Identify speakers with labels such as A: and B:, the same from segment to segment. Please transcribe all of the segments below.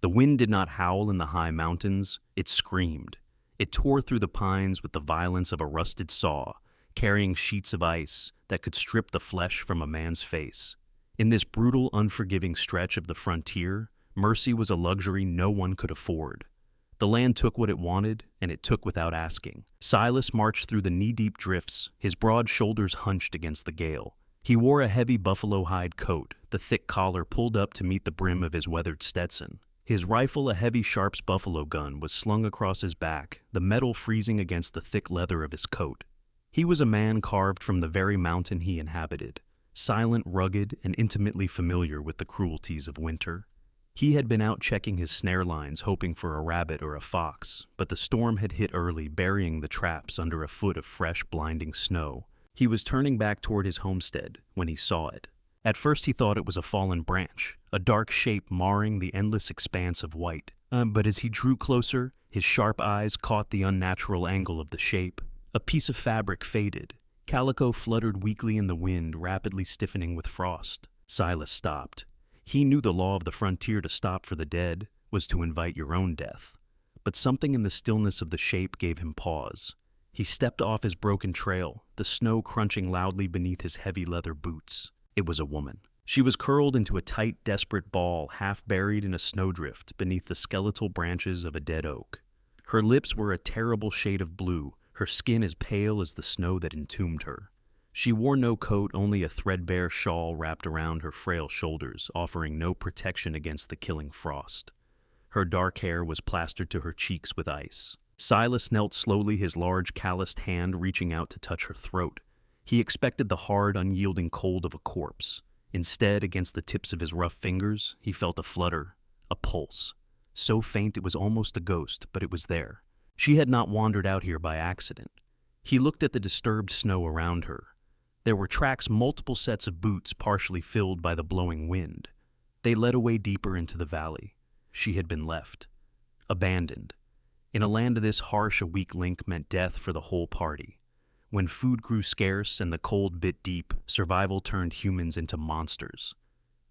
A: The wind did not howl in the high mountains, it screamed. It tore through the pines with the violence of a rusted saw, carrying sheets of ice that could strip the flesh from a man's face. In this brutal, unforgiving stretch of the frontier, mercy was a luxury no one could afford. The land took what it wanted, and it took without asking. Silas marched through the knee-deep drifts, his broad shoulders hunched against the gale. He wore a heavy buffalo hide coat, the thick collar pulled up to meet the brim of his weathered Stetson. His rifle, a heavy Sharps buffalo gun, was slung across his back, the metal freezing against the thick leather of his coat. He was a man carved from the very mountain he inhabited, silent, rugged, and intimately familiar with the cruelties of winter. He had been out checking his snare lines, hoping for a rabbit or a fox, but the storm had hit early, burying the traps under a foot of fresh, blinding snow. He was turning back toward his homestead when he saw it. At first he thought it was a fallen branch, a dark shape marring the endless expanse of white. But as he drew closer, his sharp eyes caught the unnatural angle of the shape. A piece of fabric faded. Calico fluttered weakly in the wind, rapidly stiffening with frost. Silas stopped. He knew the law of the frontier: to stop for the dead was to invite your own death. But something in the stillness of the shape gave him pause. He stepped off his broken trail, the snow crunching loudly beneath his heavy leather boots. It was a woman. She was curled into a tight, desperate ball, half buried in a snowdrift beneath the skeletal branches of a dead oak. Her lips were a terrible shade of blue, her skin as pale as the snow that entombed her. She wore no coat, only a threadbare shawl wrapped around her frail shoulders, offering no protection against the killing frost. Her dark hair was plastered to her cheeks with ice. Silas knelt slowly, his large, calloused hand reaching out to touch her throat. He expected the hard, unyielding cold of a corpse. Instead, against the tips of his rough fingers, he felt a flutter, a pulse. So faint it was almost a ghost, but it was there. She had not wandered out here by accident. He looked at the disturbed snow around her. There were tracks, multiple sets of boots partially filled by the blowing wind. They led away deeper into the valley. She had been left, abandoned. In a land this harsh, a weak link meant death for the whole party. When food grew scarce and the cold bit deep, survival turned humans into monsters.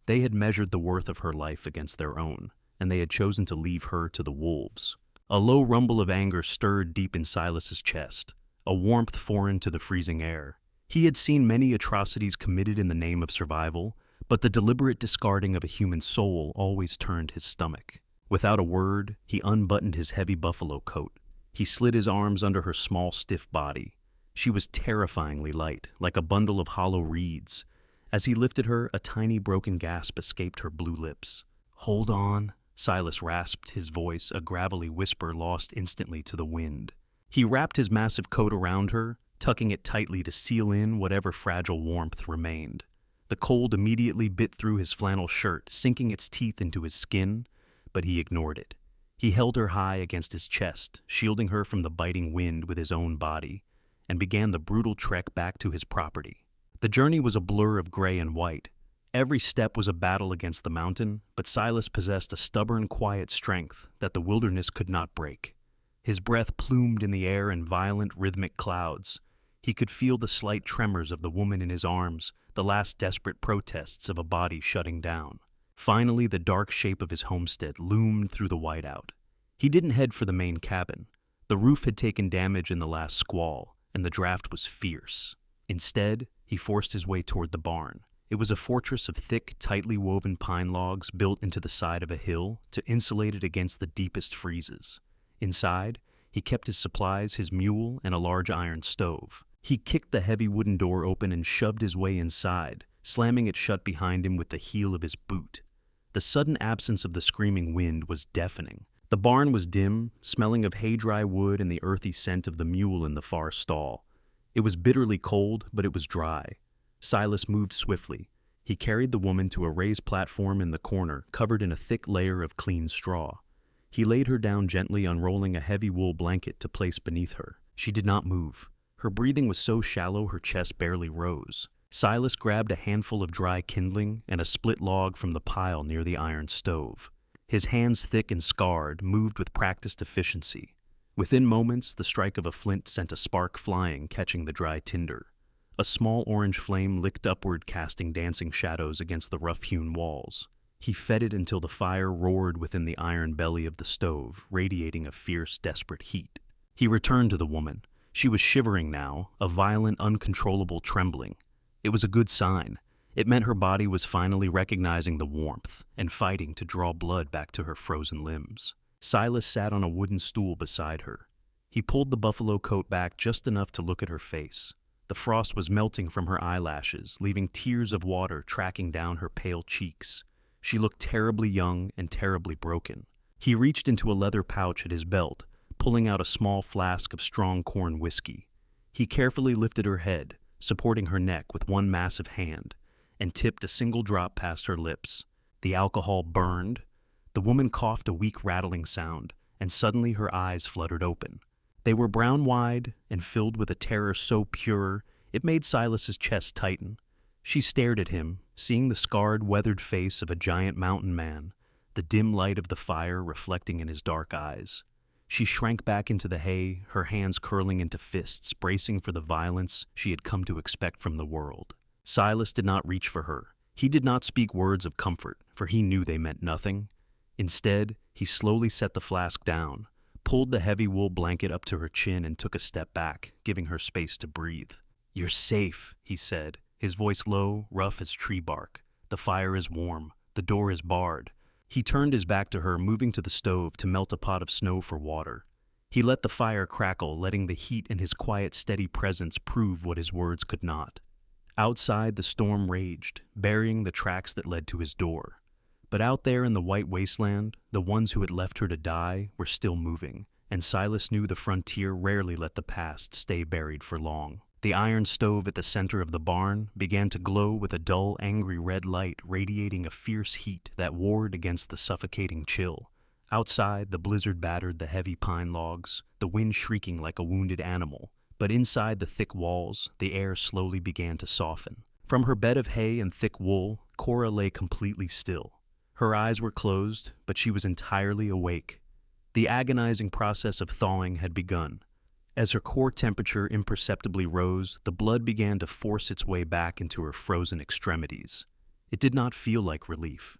A: They had measured the worth of her life against their own, and they had chosen to leave her to the wolves. A low rumble of anger stirred deep in Silas's chest, a warmth foreign to the freezing air. He had seen many atrocities committed in the name of survival, but the deliberate discarding of a human soul always turned his stomach. Without a word, he unbuttoned his heavy buffalo coat. He slid his arms under her small, stiff body. She was terrifyingly light, like a bundle of hollow reeds. As he lifted her, a tiny broken gasp escaped her blue lips. "Hold on," Silas rasped, his voice a gravelly whisper lost instantly to the wind. He wrapped his massive coat around her, tucking it tightly to seal in whatever fragile warmth remained. The cold immediately bit through his flannel shirt, sinking its teeth into his skin, but he ignored it. He held her high against his chest, shielding her from the biting wind with his own body, and began the brutal trek back to his property. The journey was a blur of gray and white. Every step was a battle against the mountain, but Silas possessed a stubborn, quiet strength that the wilderness could not break. His breath plumed in the air in violent, rhythmic clouds. He could feel the slight tremors of the woman in his arms, the last desperate protests of a body shutting down. Finally, the dark shape of his homestead loomed through the whiteout. He didn't head for the main cabin. The roof had taken damage in the last squall, and the draft was fierce. Instead, he forced his way toward the barn. It was a fortress of thick, tightly woven pine logs built into the side of a hill to insulate it against the deepest freezes. Inside, he kept his supplies, his mule, and a large iron stove. He kicked the heavy wooden door open and shoved his way inside, slamming it shut behind him with the heel of his boot. The sudden absence of the screaming wind was deafening. The barn was dim, smelling of hay-dry wood and the earthy scent of the mule in the far stall. It was bitterly cold, but it was dry. Silas moved swiftly. He carried the woman to a raised platform in the corner, covered in a thick layer of clean straw. He laid her down gently, unrolling a heavy wool blanket to place beneath her. She did not move. Her breathing was so shallow her chest barely rose. Silas grabbed a handful of dry kindling and a split log from the pile near the iron stove. His hands, thick and scarred, moved with practiced efficiency. Within moments, the strike of a flint sent a spark flying, catching the dry tinder. A small orange flame licked upward, casting dancing shadows against the rough-hewn walls. He fed it until the fire roared within the iron belly of the stove, radiating a fierce, desperate heat. He returned to the woman. She was shivering now, a violent, uncontrollable trembling. It was a good sign. It meant her body was finally recognizing the warmth and fighting to draw blood back to her frozen limbs. Silas sat on a wooden stool beside her. He pulled the buffalo coat back just enough to look at her face. The frost was melting from her eyelashes, leaving tears of water tracking down her pale cheeks. She looked terribly young and terribly broken. He reached into a leather pouch at his belt, pulling out a small flask of strong corn whiskey. He carefully lifted her head, supporting her neck with one massive hand, and tipped a single drop past her lips. The alcohol burned. The woman coughed a weak rattling sound, and suddenly her eyes fluttered open. They were brown-wide and filled with a terror so pure it made Silas's chest tighten. She stared at him, seeing the scarred, weathered face of a giant mountain man, the dim light of the fire reflecting in his dark eyes. She shrank back into the hay, her hands curling into fists, bracing for the violence she had come to expect from the world. Silas did not reach for her. He did not speak words of comfort, for he knew they meant nothing. Instead, he slowly set the flask down, pulled the heavy wool blanket up to her chin, and took a step back, giving her space to breathe. "You're safe," he said, his voice low, rough as tree bark. "The fire is warm. The door is barred." He turned his back to her, moving to the stove to melt a pot of snow for water. He let the fire crackle, letting the heat and his quiet, steady presence prove what his words could not. Outside, the storm raged, burying the tracks that led to his door. But out there in the white wasteland, the ones who had left her to die were still moving, and Silas knew the frontier rarely let the past stay buried for long. The iron stove at the center of the barn began to glow with a dull, angry red light radiating a fierce heat that warred against the suffocating chill. Outside, the blizzard battered the heavy pine logs, the wind shrieking like a wounded animal. But inside the thick walls, the air slowly began to soften. From her bed of hay and thick wool, Cora lay completely still. Her eyes were closed, but she was entirely awake. The agonizing process of thawing had begun. As her core temperature imperceptibly rose, the blood began to force its way back into her frozen extremities. It did not feel like relief.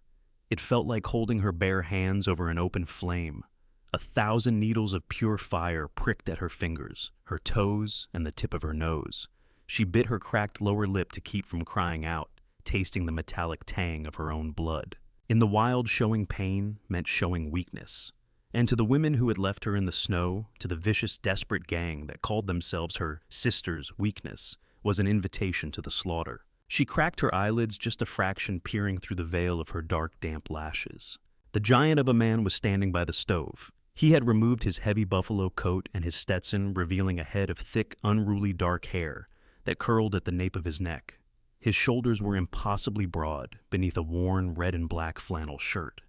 A: It felt like holding her bare hands over an open flame. 1,000 needles of pure fire pricked at her fingers, her toes, and the tip of her nose. She bit her cracked lower lip to keep from crying out, tasting the metallic tang of her own blood. In the wild, showing pain meant showing weakness. And to the women who had left her in the snow, to the vicious, desperate gang that called themselves her sisters, weakness was an invitation to the slaughter. She cracked her eyelids just a fraction, peering through the veil of her dark, damp lashes. The giant of a man was standing by the stove. He had removed his heavy buffalo coat and his Stetson, revealing a head of thick, unruly dark hair that curled at the nape of his neck. His shoulders were impossibly broad beneath a worn red and black flannel shirt.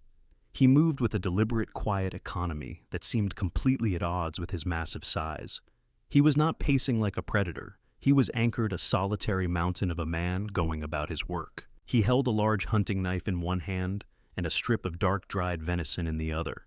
A: He moved with a deliberate, quiet economy that seemed completely at odds with his massive size. He was not pacing like a predator. He was anchored a solitary mountain of a man going about his work. He held a large hunting knife in one hand and a strip of dark-dried venison in the other.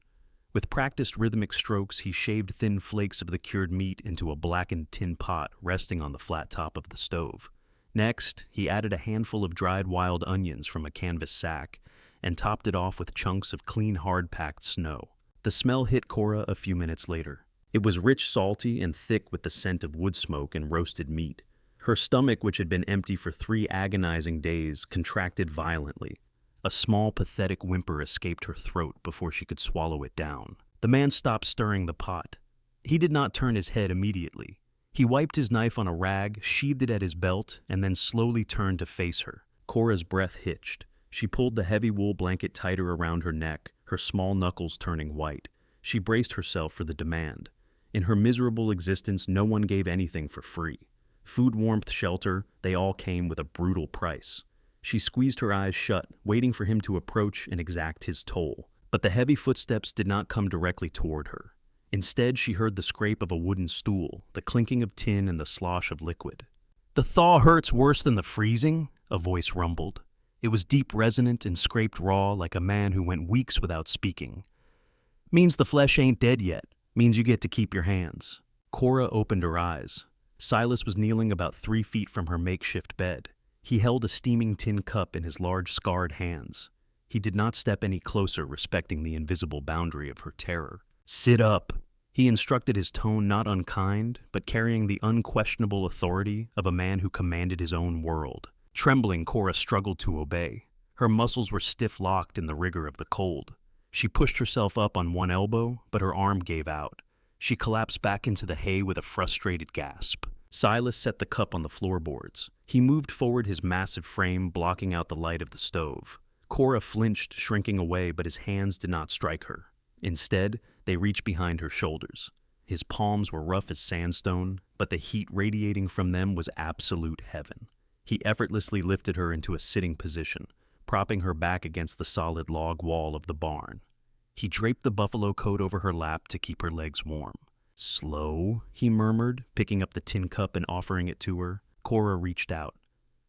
A: With practiced rhythmic strokes, he shaved thin flakes of the cured meat into a blackened tin pot resting on the flat top of the stove. Next, he added a handful of dried wild onions from a canvas sack and topped it off with chunks of clean, hard-packed snow. The smell hit Cora a few minutes later. It was rich, salty, and thick with the scent of wood smoke and roasted meat. Her stomach, which had been empty for 3 agonizing days, contracted violently. A small, pathetic whimper escaped her throat before she could swallow it down. The man stopped stirring the pot. He did not turn his head immediately. He wiped his knife on a rag, sheathed it at his belt, and then slowly turned to face her. Cora's breath hitched. She pulled the heavy wool blanket tighter around her neck, her small knuckles turning white. She braced herself for the demand. In her miserable existence, no one gave anything for free. Food, warmth, shelter, they all came with a brutal price. She squeezed her eyes shut, waiting for him to approach and exact his toll. But the heavy footsteps did not come directly toward her. Instead, she heard the scrape of a wooden stool, the clinking of tin, and the slosh of liquid. "The thaw hurts worse than the freezing," a voice rumbled. It was deep, resonant, and scraped raw like a man who went weeks without speaking. "Means the flesh ain't dead yet. Means you get to keep your hands." Cora opened her eyes. Silas was kneeling about 3 feet from her makeshift bed. He held a steaming tin cup in his large, scarred hands. He did not step any closer, respecting the invisible boundary of her terror. "Sit up!" He instructed, his tone not unkind, but carrying the unquestionable authority of a man who commanded his own world. Trembling, Cora struggled to obey. Her muscles were stiff-locked in the rigor of the cold. She pushed herself up on one elbow, but her arm gave out. She collapsed back into the hay with a frustrated gasp. Silas set the cup on the floorboards. He moved forward, his massive frame blocking out the light of the stove. Cora flinched, shrinking away, but his hands did not strike her. Instead, they reached behind her shoulders. His palms were rough as sandstone, but the heat radiating from them was absolute heaven. He effortlessly lifted her into a sitting position, propping her back against the solid log wall of the barn. He draped the buffalo coat over her lap to keep her legs warm. "Slow," he murmured, picking up the tin cup and offering it to her. Cora reached out.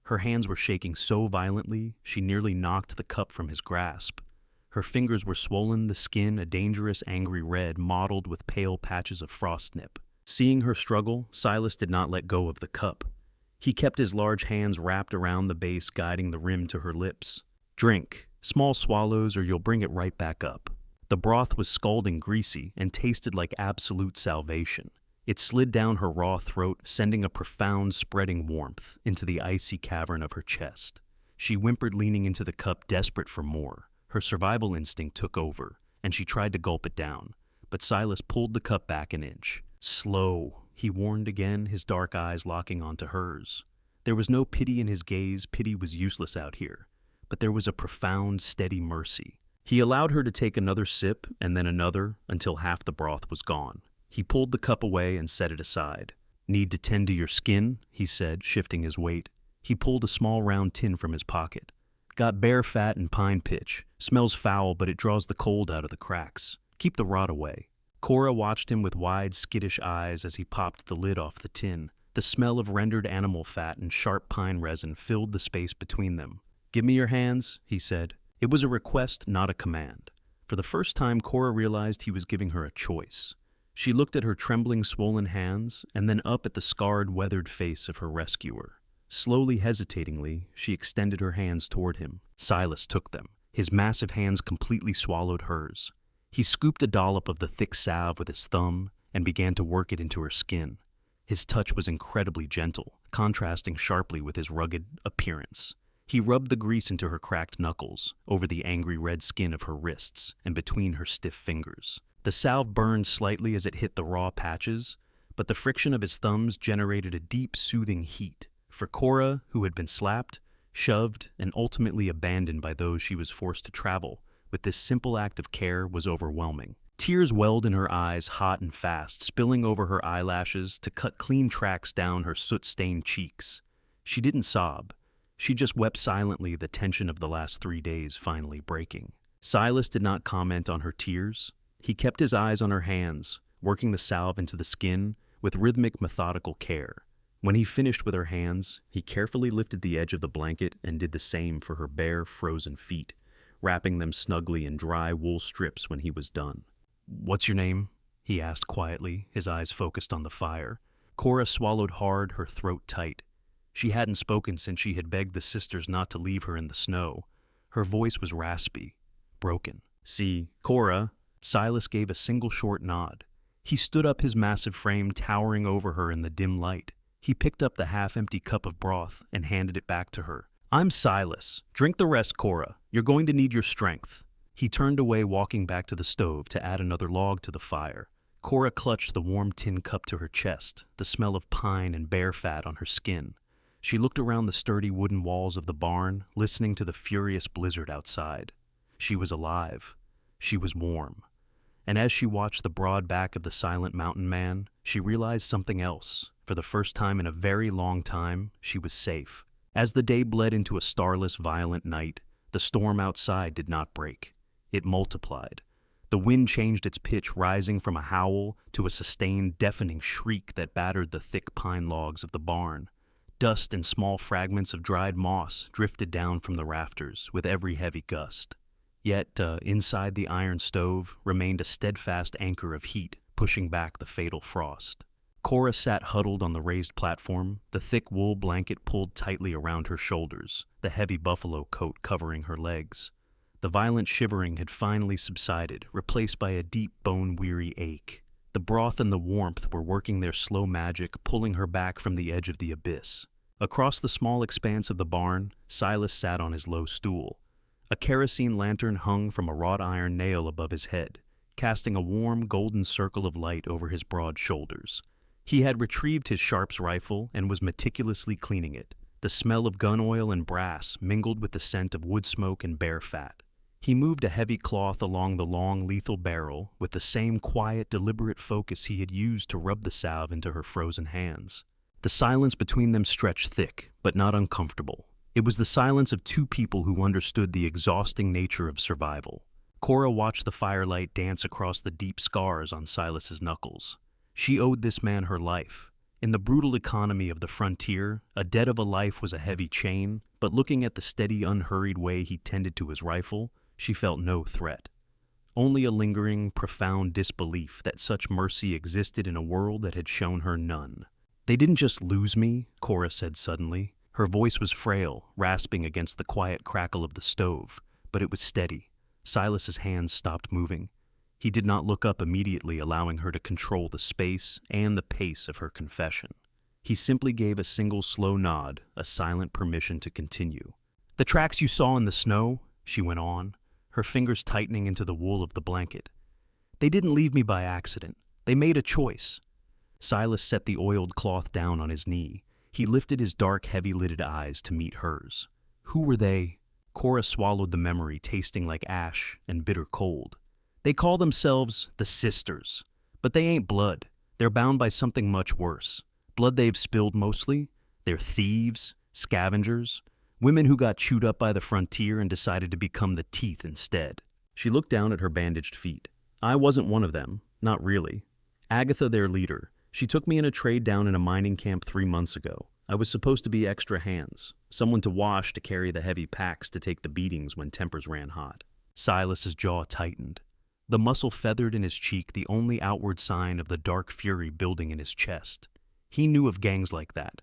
A: Her hands were shaking so violently, she nearly knocked the cup from his grasp. Her fingers were swollen, the skin a dangerous, angry red mottled with pale patches of frostnip. Seeing her struggle, Silas did not let go of the cup. He kept his large hands wrapped around the base, guiding the rim to her lips. "Drink, small swallows, or you'll bring it right back up." The broth was scalding greasy and tasted like absolute salvation. It slid down her raw throat, sending a profound, spreading warmth into the icy cavern of her chest. She whimpered, leaning into the cup, desperate for more. Her survival instinct took over, and she tried to gulp it down, but Silas pulled the cup back an inch. "Slow," he warned again, his dark eyes locking onto hers. There was no pity in his gaze. Pity was useless out here, but there was a profound, steady mercy. He allowed her to take another sip and then another until half the broth was gone. He pulled the cup away and set it aside. "Need to tend to your skin," he said, shifting his weight. He pulled a small round tin from his pocket. "Got bear fat and pine pitch. Smells foul, but it draws the cold out of the cracks. Keep the rot away." Cora watched him with wide, skittish eyes as he popped the lid off the tin. The smell of rendered animal fat and sharp pine resin filled the space between them. "Give me your hands," he said. It was a request, not a command. For the first time, Cora realized he was giving her a choice. She looked at her trembling, swollen hands, and then up at the scarred, weathered face of her rescuer. Slowly, hesitatingly, she extended her hands toward him. Silas took them. His massive hands completely swallowed hers. He scooped a dollop of the thick salve with his thumb and began to work it into her skin. His touch was incredibly gentle, contrasting sharply with his rugged appearance. He rubbed the grease into her cracked knuckles, over the angry red skin of her wrists, and between her stiff fingers. The salve burned slightly as it hit the raw patches, but the friction of his thumbs generated a deep, soothing heat. For Cora, who had been slapped, shoved, and ultimately abandoned by those she was forced to travel with, this simple act of care was overwhelming. Tears welled in her eyes, hot and fast, spilling over her eyelashes to cut clean tracks down her soot-stained cheeks. She didn't sob. She just wept silently, the tension of the last 3 days finally breaking. Silas did not comment on her tears. He kept his eyes on her hands, working the salve into the skin with rhythmic, methodical care. When he finished with her hands, he carefully lifted the edge of the blanket and did the same for her bare, frozen feet, wrapping them snugly in dry wool strips when he was done. "What's your name?" he asked quietly, his eyes focused on the fire. Cora swallowed hard, her throat tight. She hadn't spoken since she had begged the sisters not to leave her in the snow. Her voice was raspy, broken. "See, Cora." Silas gave a single short nod. He stood up, his massive frame towering over her in the dim light. He picked up the half-empty cup of broth and handed it back to her. "I'm Silas. Drink the rest, Cora. You're going to need your strength." He turned away, walking back to the stove to add another log to the fire. Cora clutched the warm tin cup to her chest, the smell of pine and bear fat on her skin. She looked around the sturdy wooden walls of the barn, listening to the furious blizzard outside. She was alive. She was warm. And as she watched the broad back of the silent mountain man, she realized something else. For the first time in a very long time, she was safe. As the day bled into a starless, violent night, the storm outside did not break. It multiplied. The wind changed its pitch, rising from a howl to a sustained, deafening shriek that battered the thick pine logs of the barn. Dust and small fragments of dried moss drifted down from the rafters with every heavy gust. Yet, inside the iron stove remained a steadfast anchor of heat, pushing back the fatal frost. Cora sat huddled on the raised platform, the thick wool blanket pulled tightly around her shoulders, the heavy buffalo coat covering her legs. The violent shivering had finally subsided, replaced by a deep bone-weary ache. The broth and the warmth were working their slow magic, pulling her back from the edge of the abyss. Across the small expanse of the barn, Silas sat on his low stool. A kerosene lantern hung from a wrought iron nail above his head, casting a warm, golden circle of light over his broad shoulders. He had retrieved his Sharps rifle and was meticulously cleaning it. The smell of gun oil and brass mingled with the scent of wood smoke and bear fat. He moved a heavy cloth along the long, lethal barrel with the same quiet, deliberate focus he had used to rub the salve into her frozen hands. The silence between them stretched thick, but not uncomfortable. It was the silence of two people who understood the exhausting nature of survival. Cora watched the firelight dance across the deep scars on Silas's knuckles. She owed this man her life. In the brutal economy of the frontier, a debt of a life was a heavy chain, but looking at the steady, unhurried way he tended to his rifle, she felt no threat. Only a lingering, profound disbelief that such mercy existed in a world that had shown her none. "They didn't just lose me," Cora said suddenly. Her voice was frail, rasping against the quiet crackle of the stove, but it was steady. Silas's hands stopped moving. He did not look up immediately, allowing her to control the space and the pace of her confession. He simply gave a single slow nod, a silent permission to continue. "The tracks you saw in the snow," she went on, her fingers tightening into the wool of the blanket. "They didn't leave me by accident. They made a choice." Silas set the oiled cloth down on his knee. He lifted his dark, heavy-lidded eyes to meet hers. Who were they? Cora swallowed the memory, tasting like ash and bitter cold. "They call themselves the Sisters, but they ain't blood. They're bound by something much worse. Blood they've spilled mostly. They're thieves, scavengers, women who got chewed up by the frontier and decided to become the teeth instead." She looked down at her bandaged feet. "I wasn't one of them, not really. Agatha, their leader. She took me in a trade down in a mining camp 3 months ago. I was supposed to be extra hands, someone to wash, to carry the heavy packs, to take the beatings when tempers ran hot." Silas's jaw tightened. The muscle feathered in his cheek, the only outward sign of the dark fury building in his chest. He knew of gangs like that.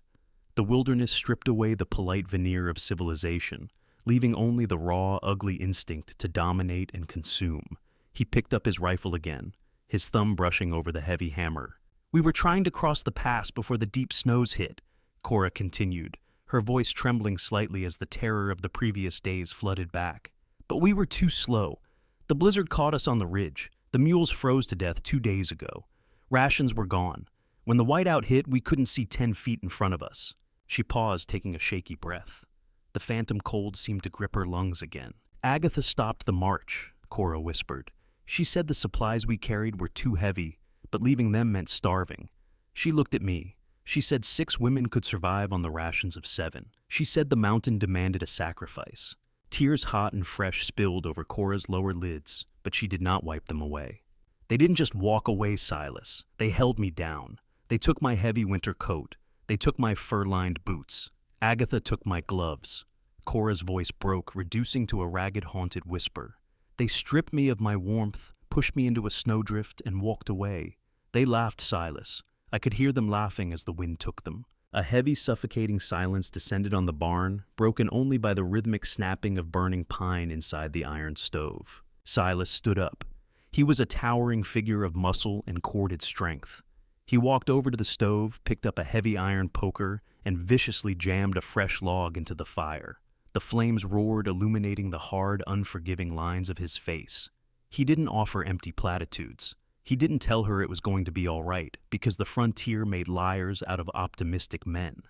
A: The wilderness stripped away the polite veneer of civilization, leaving only the raw, ugly instinct to dominate and consume. He picked up his rifle again, his thumb brushing over the heavy hammer. "We were trying to cross the pass before the deep snows hit," Cora continued, her voice trembling slightly as the terror of the previous days flooded back. "But we were too slow. The blizzard caught us on the ridge. The mules froze to death 2 days ago. Rations were gone. When the whiteout hit, we couldn't see 10 feet in front of us." She paused, taking a shaky breath. The phantom cold seemed to grip her lungs again. "Agatha stopped the march," Cora whispered. "She said the supplies we carried were too heavy, but leaving them meant starving. She looked at me. She said 6 women could survive on the rations of 7. She said the mountain demanded a sacrifice." Tears hot and fresh spilled over Cora's lower lids, but she did not wipe them away. "They didn't just walk away, Silas. They held me down. They took my heavy winter coat. They took my fur-lined boots. Agatha took my gloves." Cora's voice broke, reducing to a ragged, haunted whisper. "They stripped me of my warmth, pushed me into a snowdrift, and walked away. They laughed, Silas. I could hear them laughing as the wind took them." A heavy, suffocating silence descended on the barn, broken only by the rhythmic snapping of burning pine inside the iron stove. Silas stood up. He was a towering figure of muscle and corded strength. He walked over to the stove, picked up a heavy iron poker, and viciously jammed a fresh log into the fire. The flames roared, illuminating the hard, unforgiving lines of his face. He didn't offer empty platitudes. He didn't tell her it was going to be all right, because the frontier made liars out of optimistic men.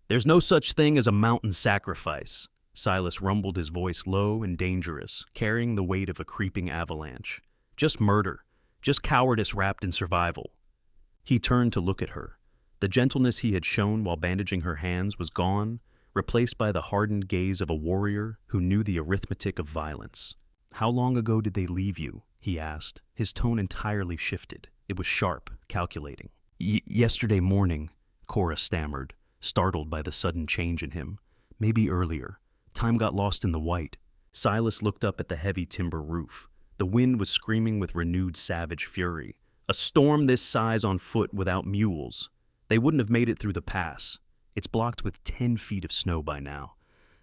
A: "There's no such thing as a mountain sacrifice." Silas rumbled, his voice low and dangerous, carrying the weight of a creeping avalanche. "Just murder. Just cowardice wrapped in survival." He turned to look at her. The gentleness he had shown while bandaging her hands was gone, replaced by the hardened gaze of a warrior who knew the arithmetic of violence. "How long ago did they leave you?" he asked. His tone entirely shifted. It was sharp, calculating. Yesterday morning," Cora stammered, startled by the sudden change in him. "Maybe earlier. Time got lost in the white." Silas looked up at the heavy timber roof. The wind was screaming with renewed savage fury. A storm this size on foot without mules. They wouldn't have made it through the pass. It's blocked with 10 feet of snow by now.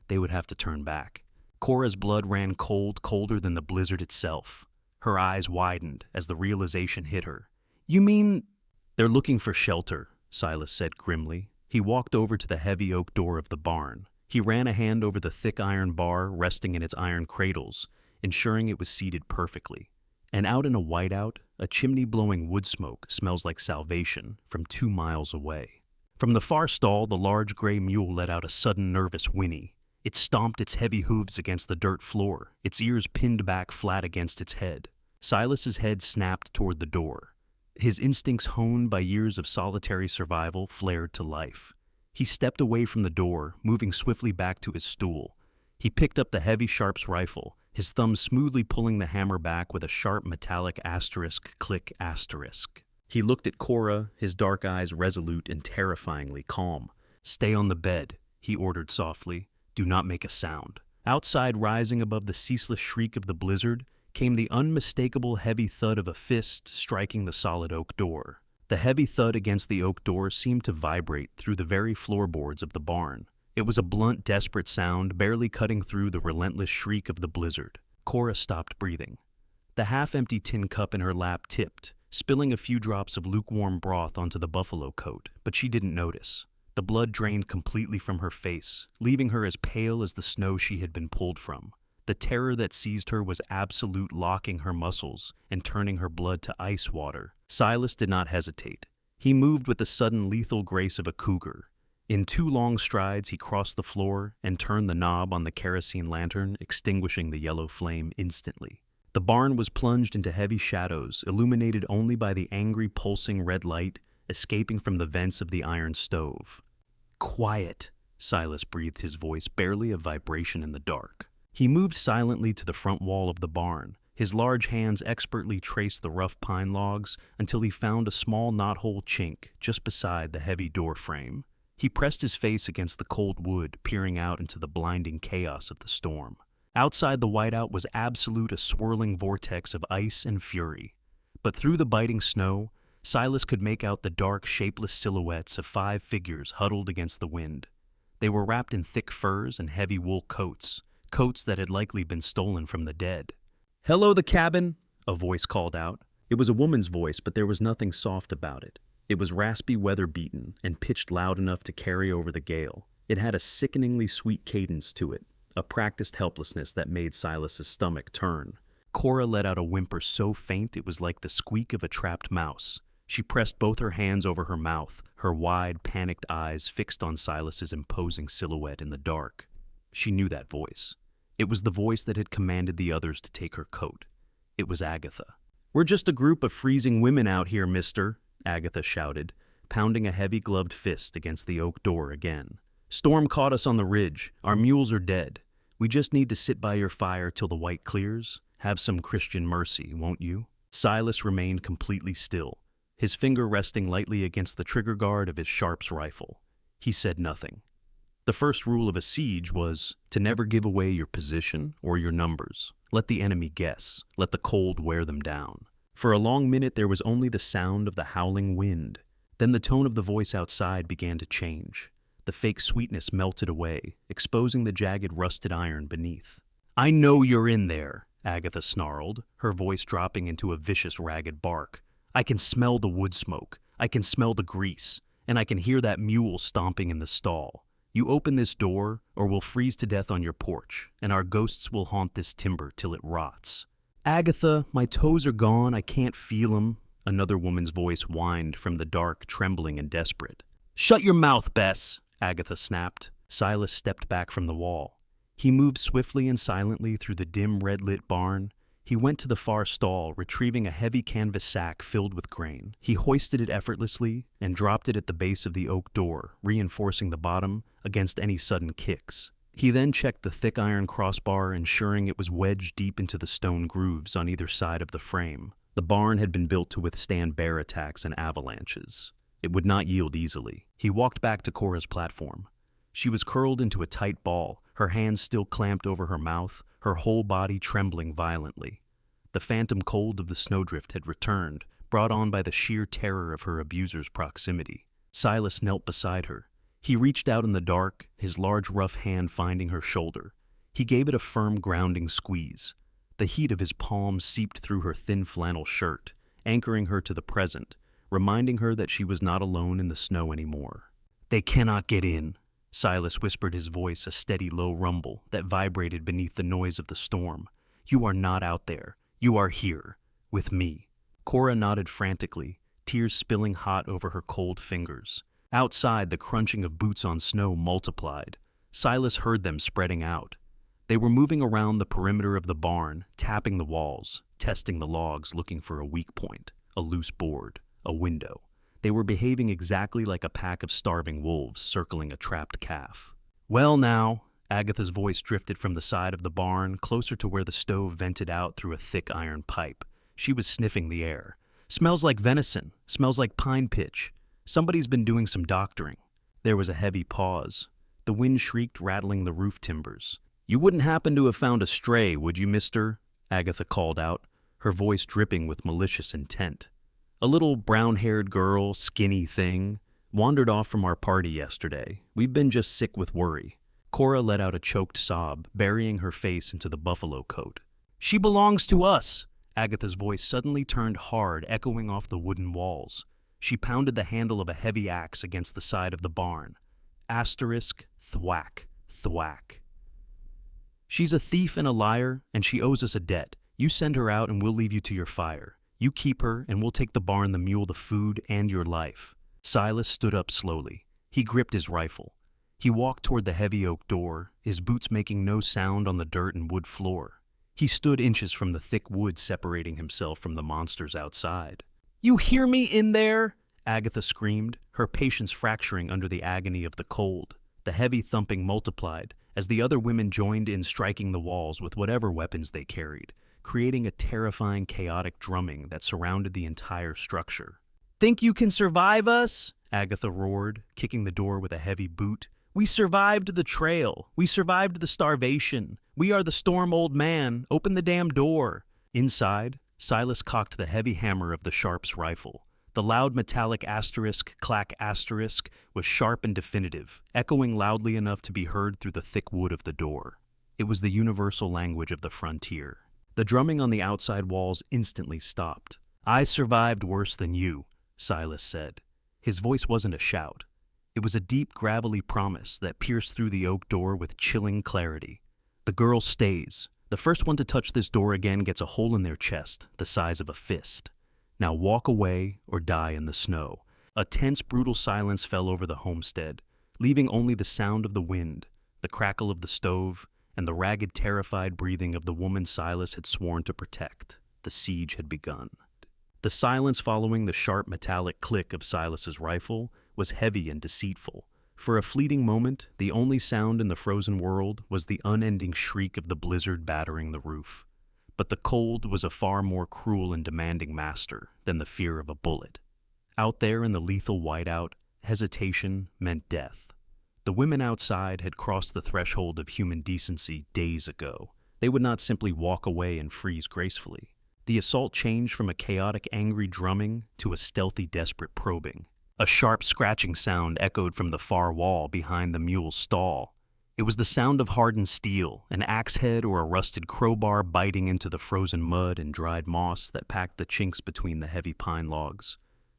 A: They would have to turn back. Cora's blood ran cold, colder than the blizzard itself. Her eyes widened as the realization hit her. "You mean—" "They're looking for shelter," Silas said grimly. He walked over to the heavy oak door of the barn. He ran a hand over the thick iron bar resting in its iron cradles, ensuring it was seated perfectly. And out in a whiteout, a chimney blowing wood smoke smells like salvation from 2 miles away. From the far stall, the large gray mule let out a sudden nervous whinny. It stomped its heavy hooves against the dirt floor, its ears pinned back flat against its head. Silas's head snapped toward the door. His instincts honed by years of solitary survival flared to life. He stepped away from the door, moving swiftly back to his stool. He picked up the heavy Sharp's rifle, his thumb smoothly pulling the hammer back with a sharp metallic asterisk click asterisk. He looked at Cora, his dark eyes resolute and terrifyingly calm. "Stay on the bed," he ordered softly. "Do not make a sound." Outside, rising above the ceaseless shriek of the blizzard, came the unmistakable heavy thud of a fist striking the solid oak door. The heavy thud against the oak door seemed to vibrate through the very floorboards of the barn. It was a blunt, desperate sound, barely cutting through the relentless shriek of the blizzard. Cora stopped breathing. The half-empty tin cup in her lap tipped, spilling a few drops of lukewarm broth onto the buffalo coat, but she didn't notice. The blood drained completely from her face, leaving her as pale as the snow she had been pulled from. The terror that seized her was absolute, locking her muscles and turning her blood to ice water. Silas did not hesitate. He moved with the sudden lethal grace of a cougar. In 2 long strides, he crossed the floor and turned the knob on the kerosene lantern, extinguishing the yellow flame instantly. The barn was plunged into heavy shadows, illuminated only by the angry, pulsing red light escaping from the vents of the iron stove. "Quiet," Silas breathed, his voice barely a vibration in the dark. He moved silently to the front wall of the barn. His large hands expertly traced the rough pine logs until he found a small knothole chink just beside the heavy door frame. He pressed his face against the cold wood, peering out into the blinding chaos of the storm. Outside, the whiteout was absolute, a swirling vortex of ice and fury. But through the biting snow, Silas could make out the dark, shapeless silhouettes of 5 figures huddled against the wind. They were wrapped in thick furs and heavy wool coats that had likely been stolen from the dead. "Hello, the cabin," a voice called out. It was a woman's voice, but there was nothing soft about it. It was raspy, weather-beaten, and pitched loud enough to carry over the gale. It had a sickeningly sweet cadence to it, a practiced helplessness that made Silas's stomach turn. Cora let out a whimper so faint it was like the squeak of a trapped mouse. She pressed both her hands over her mouth, her wide, panicked eyes fixed on Silas's imposing silhouette in the dark. She knew that voice. It was the voice that had commanded the others to take her coat. It was Agatha. "We're just a group of freezing women out here, mister," Agatha shouted, pounding a heavy-gloved fist against the oak door again. "Storm caught us on the ridge. Our mules are dead. We just need to sit by your fire till the white clears. Have some Christian mercy, won't you?" Silas remained completely still, his finger resting lightly against the trigger guard of his Sharp's rifle. He said nothing. The first rule of a siege was to never give away your position or your numbers. Let the enemy guess. Let the cold wear them down. For a long minute there was only the sound of the howling wind. Then the tone of the voice outside began to change. The fake sweetness melted away, exposing the jagged rusted iron beneath. "I know you're in there," Agatha snarled, her voice dropping into a vicious, ragged bark. "I can smell the wood smoke. I can smell the grease. And I can hear that mule stomping in the stall. You open this door, or we'll freeze to death on your porch, and our ghosts will haunt this timber till it rots." "Agatha, my toes are gone, I can't feel 'em," another woman's voice whined from the dark, trembling and desperate. "Shut your mouth, Bess," Agatha snapped. Silas stepped back from the wall. He moved swiftly and silently through the dim, red-lit barn. He went to the far stall, retrieving a heavy canvas sack filled with grain. He hoisted it effortlessly and dropped it at the base of the oak door, reinforcing the bottom against any sudden kicks. He then checked the thick iron crossbar, ensuring it was wedged deep into the stone grooves on either side of the frame. The barn had been built to withstand bear attacks and avalanches. It would not yield easily. He walked back to Cora's platform. She was curled into a tight ball, her hands still clamped over her mouth, her whole body trembling violently. The phantom cold of the snowdrift had returned, brought on by the sheer terror of her abuser's proximity. Silas knelt beside her. He reached out in the dark, his large rough hand finding her shoulder. He gave it a firm, grounding squeeze. The heat of his palm seeped through her thin flannel shirt, anchoring her to the present, reminding her that she was not alone in the snow anymore. "They cannot get in," Silas whispered, his voice a steady low rumble that vibrated beneath the noise of the storm. "You are not out there. You are here, with me." Cora nodded frantically, tears spilling hot over her cold fingers. Outside, the crunching of boots on snow multiplied. Silas heard them spreading out. They were moving around the perimeter of the barn, tapping the walls, testing the logs, looking for a weak point, a loose board, a window. They were behaving exactly like a pack of starving wolves circling a trapped calf. "Well now," Agatha's voice drifted from the side of the barn, closer to where the stove vented out through a thick iron pipe. She was sniffing the air. "Smells like venison, smells like pine pitch. Somebody's been doing some doctoring." There was a heavy pause. The wind shrieked, rattling the roof timbers. "You wouldn't happen to have found a stray, would you, mister?" Agatha called out, her voice dripping with malicious intent. "A little brown-haired girl, skinny thing, wandered off from our party yesterday. We've been just sick with worry." Cora let out a choked sob, burying her face into the buffalo coat. "She belongs to us!" Agatha's voice suddenly turned hard, echoing off the wooden walls. She pounded the handle of a heavy axe against the side of the barn. Asterisk, thwack, thwack. "She's a thief and a liar, and she owes us a debt. You send her out and we'll leave you to your fire. You keep her and we'll take the barn, the mule, the food, and your life." Silas stood up slowly. He gripped his rifle. He walked toward the heavy oak door, his boots making no sound on the dirt and wood floor. He stood inches from the thick wood, separating himself from the monsters outside. "You hear me in there?" Agatha screamed, her patience fracturing under the agony of the cold. The heavy thumping multiplied as the other women joined in, striking the walls with whatever weapons they carried, creating a terrifying, chaotic drumming that surrounded the entire structure. "Think you can survive us?" Agatha roared, kicking the door with a heavy boot. "We survived the trail. We survived the starvation. We are the storm, old man. Open the damn door." Inside, Silas cocked the heavy hammer of the Sharp's rifle. The loud metallic asterisk, clack asterisk, was sharp and definitive, echoing loudly enough to be heard through the thick wood of the door. It was the universal language of the frontier. The drumming on the outside walls instantly stopped. "I survived worse than you," Silas said. His voice wasn't a shout. It was a deep, gravelly promise that pierced through the oak door with chilling clarity. "The girl stays. The first one to touch this door again gets a hole in their chest, the size of a fist. Now walk away or die in the snow." A tense, brutal silence fell over the homestead, leaving only the sound of the wind, the crackle of the stove, and the ragged, terrified breathing of the woman Silas had sworn to protect. The siege had begun. The silence following the sharp metallic click of Silas's rifle was heavy and deceitful. For a fleeting moment, the only sound in the frozen world was the unending shriek of the blizzard battering the roof. But the cold was a far more cruel and demanding master than the fear of a bullet. Out there in the lethal whiteout, hesitation meant death. The women outside had crossed the threshold of human decency days ago. They would not simply walk away and freeze gracefully. The assault changed from a chaotic, angry drumming to a stealthy, desperate probing. A sharp scratching sound echoed from the far wall behind the mule's stall. It was the sound of hardened steel, an axe head or a rusted crowbar biting into the frozen mud and dried moss that packed the chinks between the heavy pine logs.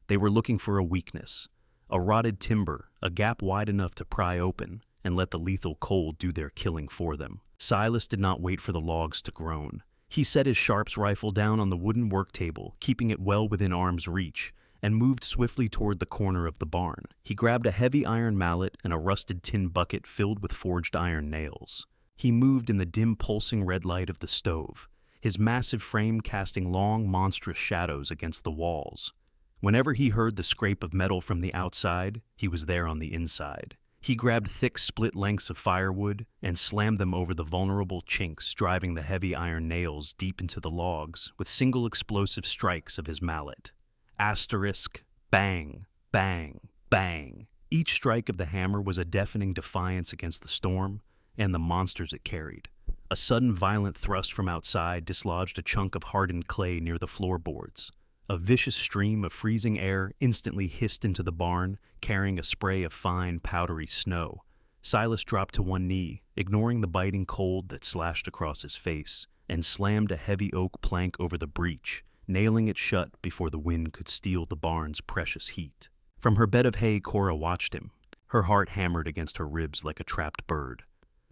A: They were looking for a weakness, a rotted timber, a gap wide enough to pry open and let the lethal cold do their killing for them. Silas did not wait for the logs to groan. He set his Sharp's rifle down on the wooden work table, keeping it well within arm's reach, and moved swiftly toward the corner of the barn. He grabbed a heavy iron mallet and a rusted tin bucket filled with forged iron nails. He moved in the dim, pulsing red light of the stove, his massive frame casting long, monstrous shadows against the walls. Whenever he heard the scrape of metal from the outside, he was there on the inside. He grabbed thick, split lengths of firewood and slammed them over the vulnerable chinks, driving the heavy iron nails deep into the logs with single explosive strikes of his mallet. Asterisk, bang, bang, bang. Each strike of the hammer was a deafening defiance against the storm and the monsters it carried. A sudden violent thrust from outside dislodged a chunk of hardened clay near the floorboards. A vicious stream of freezing air instantly hissed into the barn, carrying a spray of fine, powdery snow. Silas dropped to one knee, ignoring the biting cold that slashed across his face, and slammed a heavy oak plank over the breach, nailing it shut before the wind could steal the barn's precious heat. From her bed of hay, Cora watched him, her heart hammered against her ribs like a trapped bird.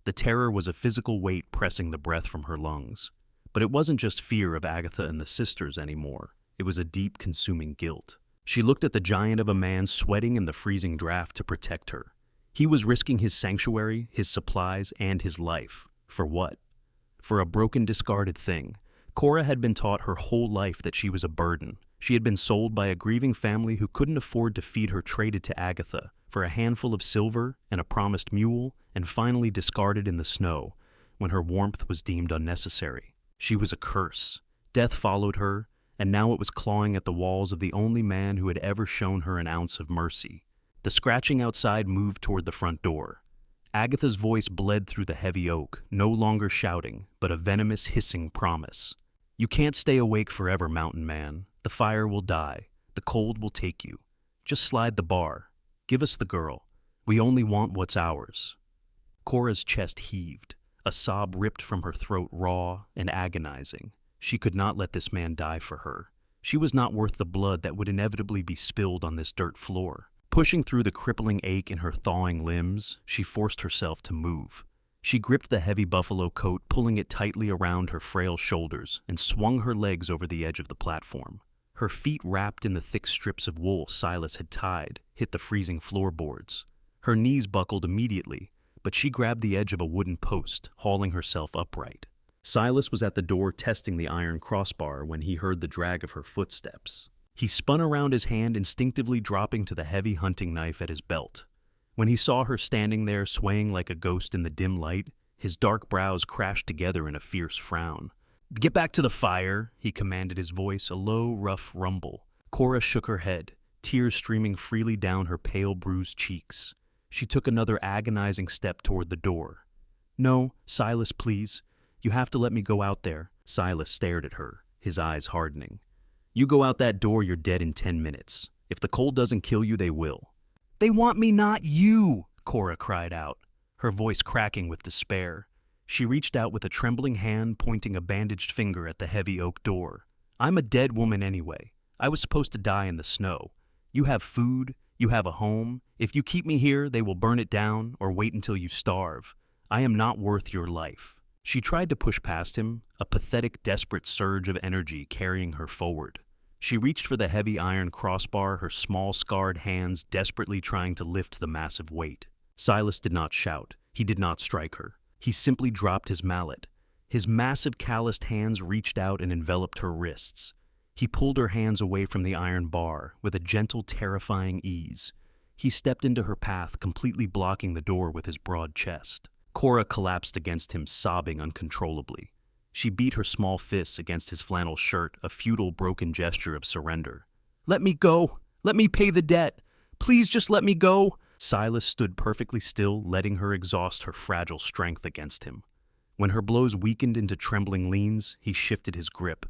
A: The terror was a physical weight pressing the breath from her lungs. But it wasn't just fear of Agatha and the sisters anymore. It was a deep, consuming guilt. She looked at the giant of a man sweating in the freezing draft to protect her. He was risking his sanctuary, his supplies, and his life. For what? For a broken, discarded thing. Cora had been taught her whole life that she was a burden. She had been sold by a grieving family who couldn't afford to feed her, traded to Agatha for a handful of silver and a promised mule, and finally discarded in the snow when her warmth was deemed unnecessary. She was a curse. Death followed her, and now it was clawing at the walls of the only man who had ever shown her an ounce of mercy. The scratching outside moved toward the front door. Agatha's voice bled through the heavy oak, no longer shouting, but a venomous, hissing promise. "You can't stay awake forever, mountain man. The fire will die. The cold will take you. Just slide the bar. Give us the girl. We only want what's ours." Cora's chest heaved. A sob ripped from her throat, raw and agonizing. She could not let this man die for her. She was not worth the blood that would inevitably be spilled on this dirt floor. Pushing through the crippling ache in her thawing limbs, she forced herself to move. She gripped the heavy buffalo coat, pulling it tightly around her frail shoulders, and swung her legs over the edge of the platform. Her feet, wrapped in the thick strips of wool Silas had tied, hit the freezing floorboards. Her knees buckled immediately, but she grabbed the edge of a wooden post, hauling herself upright. Silas was at the door testing the iron crossbar when he heard the drag of her footsteps. He spun around his hand, instinctively dropping to the heavy hunting knife at his belt. When he saw her standing there, swaying like a ghost in the dim light, his dark brows crashed together in a fierce frown. "Get back to the fire," he commanded, his voice a low, rough rumble. Cora shook her head, tears streaming freely down her pale, bruised cheeks. She took another agonizing step toward the door. "No, Silas, please. You have to let me go out there." Silas stared at her, his eyes hardening. "You go out that door, you're dead in 10 minutes. If the cold doesn't kill you, they will." "They want me, not you," Cora cried out, her voice cracking with despair. She reached out with a trembling hand, pointing a bandaged finger at the heavy oak door. "I'm a dead woman anyway. I was supposed to die in the snow. You have food, you have a home. If you keep me here, they will burn it down or wait until you starve. I am not worth your life." She tried to push past him, a pathetic, desperate surge of energy carrying her forward. She reached for the heavy iron crossbar, her small, scarred hands desperately trying to lift the massive weight. Silas did not shout. He did not strike her. He simply dropped his mallet. His massive, calloused hands reached out and enveloped her wrists. He pulled her hands away from the iron bar with a gentle, terrifying ease. He stepped into her path, completely blocking the door with his broad chest. Cora collapsed against him, sobbing uncontrollably. She beat her small fists against his flannel shirt, a futile, broken gesture of surrender. "Let me go! Let me pay the debt! Please just let me go!" Silas stood perfectly still, letting her exhaust her fragile strength against him. When her blows weakened into trembling leans, he shifted his grip.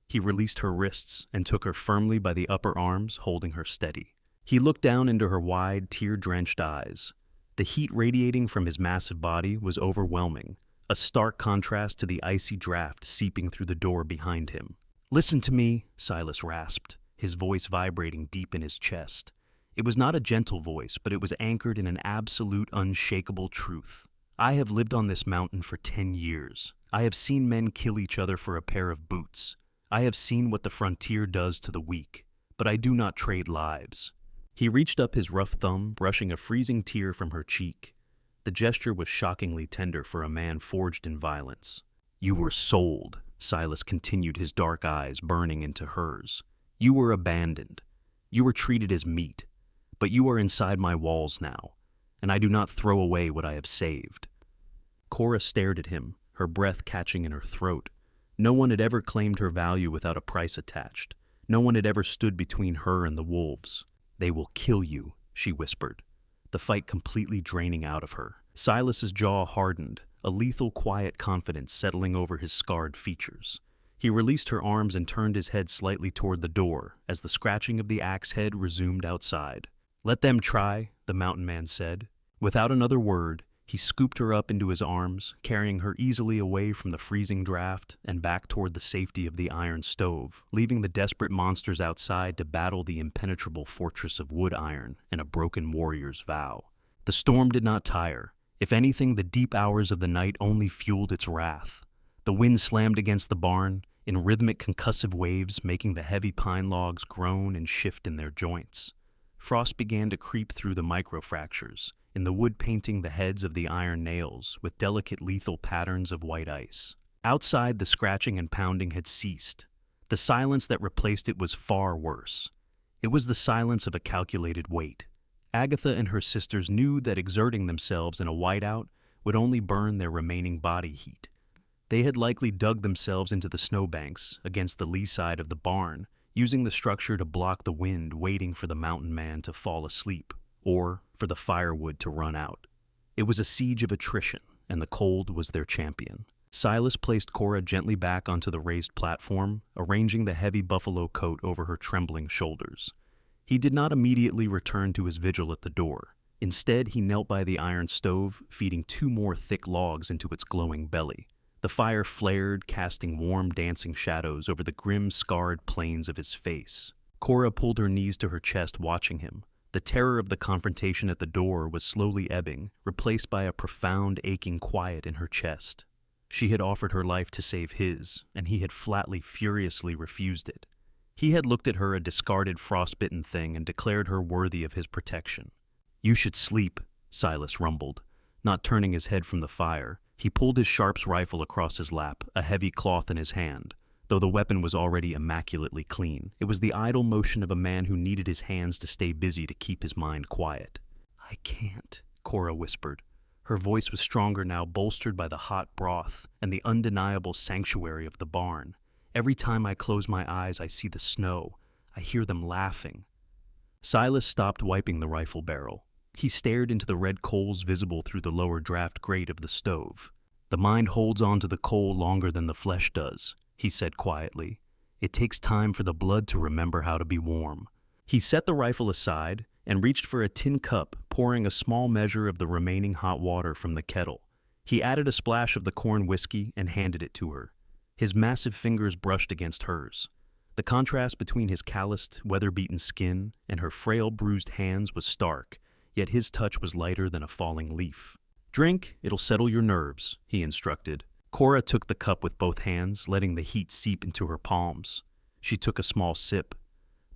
A: He released her wrists and took her firmly by the upper arms, holding her steady. He looked down into her wide, tear-drenched eyes. The heat radiating from his massive body was overwhelming, a stark contrast to the icy draft seeping through the door behind him. "Listen to me," Silas rasped, his voice vibrating deep in his chest. It was not a gentle voice, but it was anchored in an absolute, unshakable truth. "I have lived on this mountain for 10 years. I have seen men kill each other for a pair of boots. I have seen what the frontier does to the weak, but I do not trade lives." He reached up his rough thumb, brushing a freezing tear from her cheek. The gesture was shockingly tender for a man forged in violence. "You were sold," Silas continued, his dark eyes burning into hers. "You were abandoned. You were treated as meat. But you are inside my walls now, and I do not throw away what I have saved." Cora stared at him, her breath catching in her throat. No one had ever claimed her value without a price attached. No one had ever stood between her and the wolves. "They will kill you," she whispered, the fight completely draining out of her. Silas's jaw hardened, a lethal, quiet confidence settling over his scarred features. He released her arms and turned his head slightly toward the door as the scratching of the axe head resumed outside. "Let them try," the mountain man said. Without another word, he scooped her up into his arms, carrying her easily away from the freezing draft and back toward the safety of the iron stove, leaving the desperate monsters outside to battle the impenetrable fortress of wood iron and a broken warrior's vow. The storm did not tire. If anything, the deep hours of the night only fueled its wrath. The wind slammed against the barn, in rhythmic concussive waves, making the heavy pine logs groan and shift in their joints. Frost began to creep through the microfractures, in the wood painting the heads of the iron nails with delicate lethal patterns of white ice. Outside, the scratching and pounding had ceased. The silence that replaced it was far worse. It was the silence of a calculated wait. Agatha and her sisters knew that exerting themselves in a whiteout would only burn their remaining body heat. They had likely dug themselves into the snowbanks against the lee side of the barn, using the structure to block the wind, waiting for the mountain man to fall asleep, or for the firewood to run out. It was a siege of attrition, and the cold was their champion. Silas placed Cora gently back onto the raised platform, arranging the heavy buffalo coat over her trembling shoulders. He did not immediately return to his vigil at the door. Instead, he knelt by the iron stove, feeding 2 more thick logs into its glowing belly. The fire flared, casting warm, dancing shadows over the grim, scarred planes of his face. Cora pulled her knees to her chest, watching him. The terror of the confrontation at the door was slowly ebbing, replaced by a profound, aching quiet in her chest. She had offered her life to save his, and he had flatly, furiously refused it. He had looked at her, a discarded, frostbitten thing, and declared her worthy of his protection. "You should sleep," Silas rumbled. Not turning his head from the fire, he pulled his Sharps rifle across his lap, a heavy cloth in his hand. Though the weapon was already immaculately clean, it was the idle motion of a man who needed his hands to stay busy to keep his mind quiet. "I can't," Cora whispered. Her voice was stronger now, bolstered by the hot broth and the undeniable sanctuary of the barn. "Every time I close my eyes, I see the snow. I hear them laughing." Silas stopped wiping the rifle barrel. He stared into the red coals visible through the lower draft grate of the stove. "The mind holds on to the coal longer than the flesh does," he said quietly. "It takes time for the blood to remember how to be warm." He set the rifle aside and reached for a tin cup, pouring a small measure of the remaining hot water from the kettle. He added a splash of the corn whiskey and handed it to her. His massive fingers brushed against hers. The contrast between his calloused, weather-beaten skin and her frail, bruised hands was stark, yet his touch was lighter than a falling leaf. "Drink, it'll settle your nerves," he instructed. Cora took the cup with both hands, letting the heat seep into her palms. She took a small sip.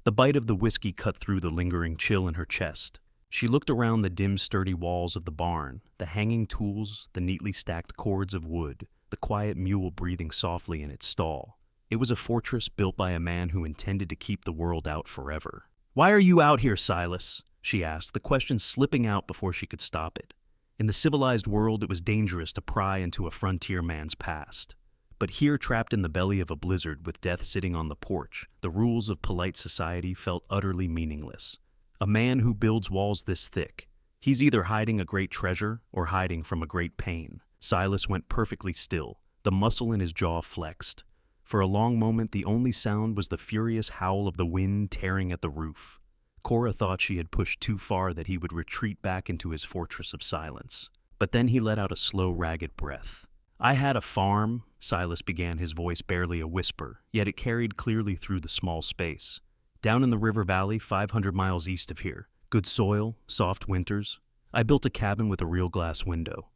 A: The bite of the whiskey cut through the lingering chill in her chest. She looked around the dim, sturdy walls of the barn, the hanging tools, the neatly stacked cords of wood, the quiet mule breathing softly in its stall. It was a fortress built by a man who intended to keep the world out forever. "Why are you out here, Silas?" she asked, the question slipping out before she could stop it. In the civilized world, it was dangerous to pry into a frontier man's past. But here, trapped in the belly of a blizzard with death sitting on the porch, the rules of polite society felt utterly meaningless. A man who builds walls this thick, he's either hiding a great treasure or hiding from a great pain. Silas went perfectly still, the muscle in his jaw flexed. For a long moment, the only sound was the furious howl of the wind tearing at the roof. Cora thought she had pushed too far, that he would retreat back into his fortress of silence. But then he let out a slow, ragged breath. "I had a farm," Silas began, his voice barely a whisper, yet it carried clearly through the small space. "Down in the river valley, 500 miles east of here. Good soil, soft winters. I built a cabin with a real glass window.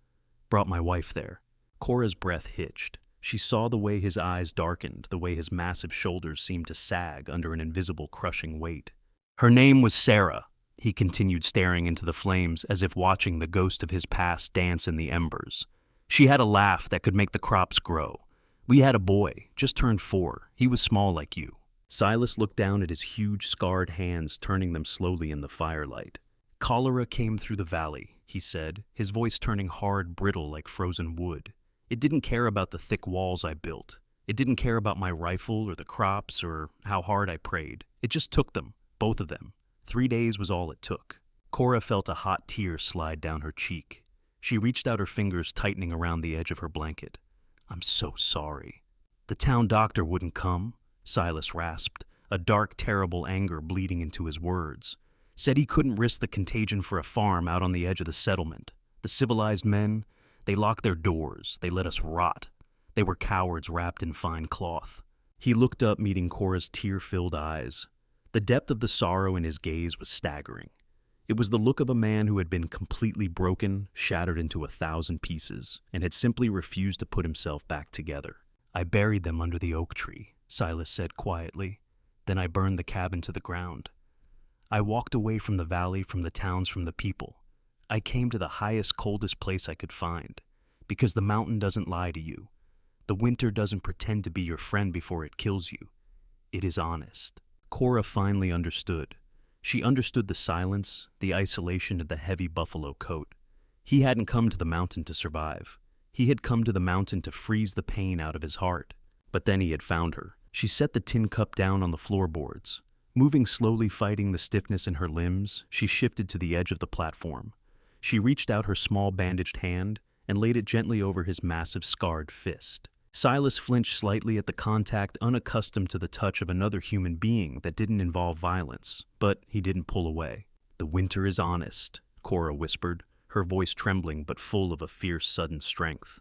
A: Brought my wife there." Cora's breath hitched. She saw the way his eyes darkened, the way his massive shoulders seemed to sag under an invisible crushing weight. "Her name was Sarah," he continued, staring into the flames as if watching the ghost of his past dance in the embers. "She had a laugh that could make the crops grow. We had a boy, just turned 4. He was small like you." Silas looked down at his huge, scarred hands, turning them slowly in the firelight. "Cholera came through the valley," he said, his voice turning hard, brittle like frozen wood. "It didn't care about the thick walls I built. It didn't care about my rifle or the crops or how hard I prayed. It just took them, both of them. 3 days was all it took." Cora felt a hot tear slide down her cheek. She reached out her fingers, tightening around the edge of her blanket. "I'm so sorry." "The town doctor wouldn't come," Silas rasped, a dark, terrible anger bleeding into his words. Said he couldn't risk the contagion for a farm out on the edge of the settlement. The civilized men, they locked their doors. They let us rot. They were cowards wrapped in fine cloth. He looked up, meeting Cora's tear-filled eyes. The depth of the sorrow in his gaze was staggering. It was the look of a man who had been completely broken, shattered into 1,000 pieces, and had simply refused to put himself back together. "I buried them under the oak tree," Silas said quietly. "Then I burned the cabin to the ground. I walked away from the valley, from the towns, from the people. I came to the highest, coldest place I could find, because the mountain doesn't lie to you. The winter doesn't pretend to be your friend before it kills you. It is honest." Cora finally understood. She understood the silence, the isolation of the heavy buffalo coat. He hadn't come to the mountain to survive. He had come to the mountain to freeze the pain out of his heart. But then he had found her. She set the tin cup down on the floorboards. Moving slowly, fighting the stiffness in her limbs, she shifted to the edge of the platform. She reached out her small bandaged hand and laid it gently over his massive scarred fist. Silas flinched slightly at the contact, unaccustomed to the touch of another human being that didn't involve violence, but he didn't pull away. "The winter is honest," Cora whispered, her voice trembling but full of a fierce, sudden strength.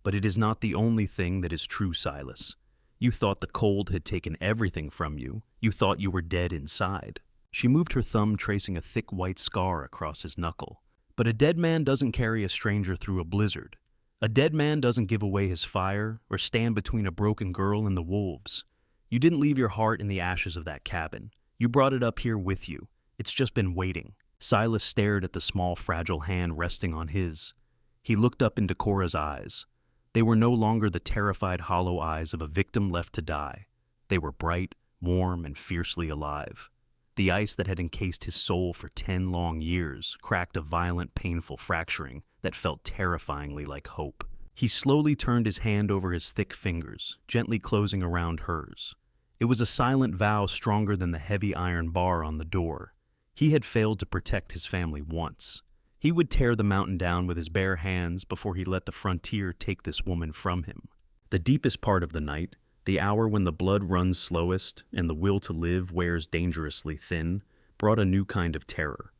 A: "But it is not the only thing that is true, Silas. You thought the cold had taken everything from you. You thought you were dead inside." She moved her thumb, tracing a thick white scar across his knuckle. "But a dead man doesn't carry a stranger through a blizzard. A dead man doesn't give away his fire or stand between a broken girl and the wolves. You didn't leave your heart in the ashes of that cabin. You brought it up here with you. It's just been waiting." Silas stared at the small, fragile hand resting on his. He looked up into Cora's eyes. They were no longer the terrified, hollow eyes of a victim left to die. They were bright, warm, and fiercely alive. The ice that had encased his soul for 10 long years cracked a violent, painful fracturing that felt terrifyingly like hope. He slowly turned his hand over his thick fingers, gently closing around hers. It was a silent vow stronger than the heavy iron bar on the door. He had failed to protect his family once. He would tear the mountain down with his bare hands before he let the frontier take this woman from him. The deepest part of the night, the hour when the blood runs slowest and the will to live wears dangerously thin, brought a new kind of terror.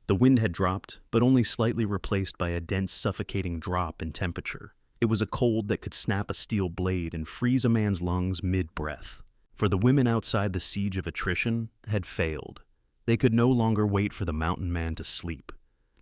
A: The wind had dropped, but only slightly replaced by a dense, suffocating drop in temperature. It was a cold that could snap a steel blade and freeze a man's lungs mid-breath. For the women outside the siege of attrition had failed. They could no longer wait for the mountain man to sleep.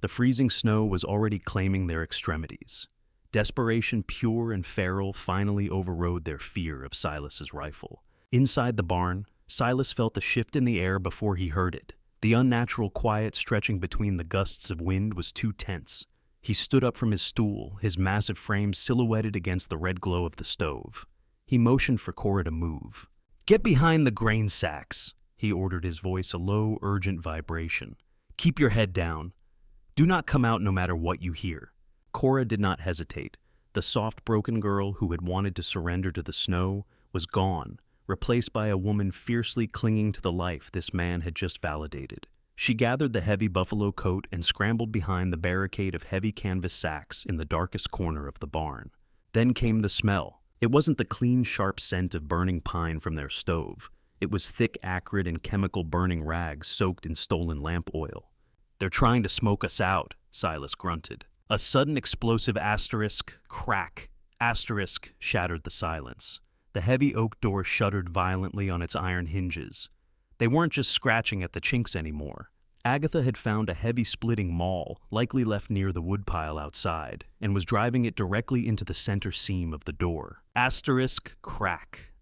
A: The freezing snow was already claiming their extremities. Desperation, pure and feral, finally overrode their fear of Silas's rifle. Inside the barn, Silas felt the shift in the air before he heard it. The unnatural quiet stretching between the gusts of wind was too tense. He stood up from his stool, his massive frame silhouetted against the red glow of the stove. He motioned for Cora to move. "Get behind the grain sacks," he ordered, his voice a low, urgent vibration. "Keep your head down. Do not come out no matter what you hear." Cora did not hesitate. The soft, broken girl who had wanted to surrender to the snow was gone, replaced by a woman fiercely clinging to the life this man had just validated. She gathered the heavy buffalo coat and scrambled behind the barricade of heavy canvas sacks in the darkest corner of the barn. Then came the smell. It wasn't the clean, sharp scent of burning pine from their stove. It was thick, acrid, and chemical burning rags soaked in stolen lamp oil. "They're trying to smoke us out," Silas grunted. A sudden explosive crack, shattered the silence. The heavy oak door shuddered violently on its iron hinges. They weren't just scratching at the chinks anymore. Agatha had found a heavy splitting maul, likely left near the woodpile outside, and was driving it directly into the center seam of the door. Crack.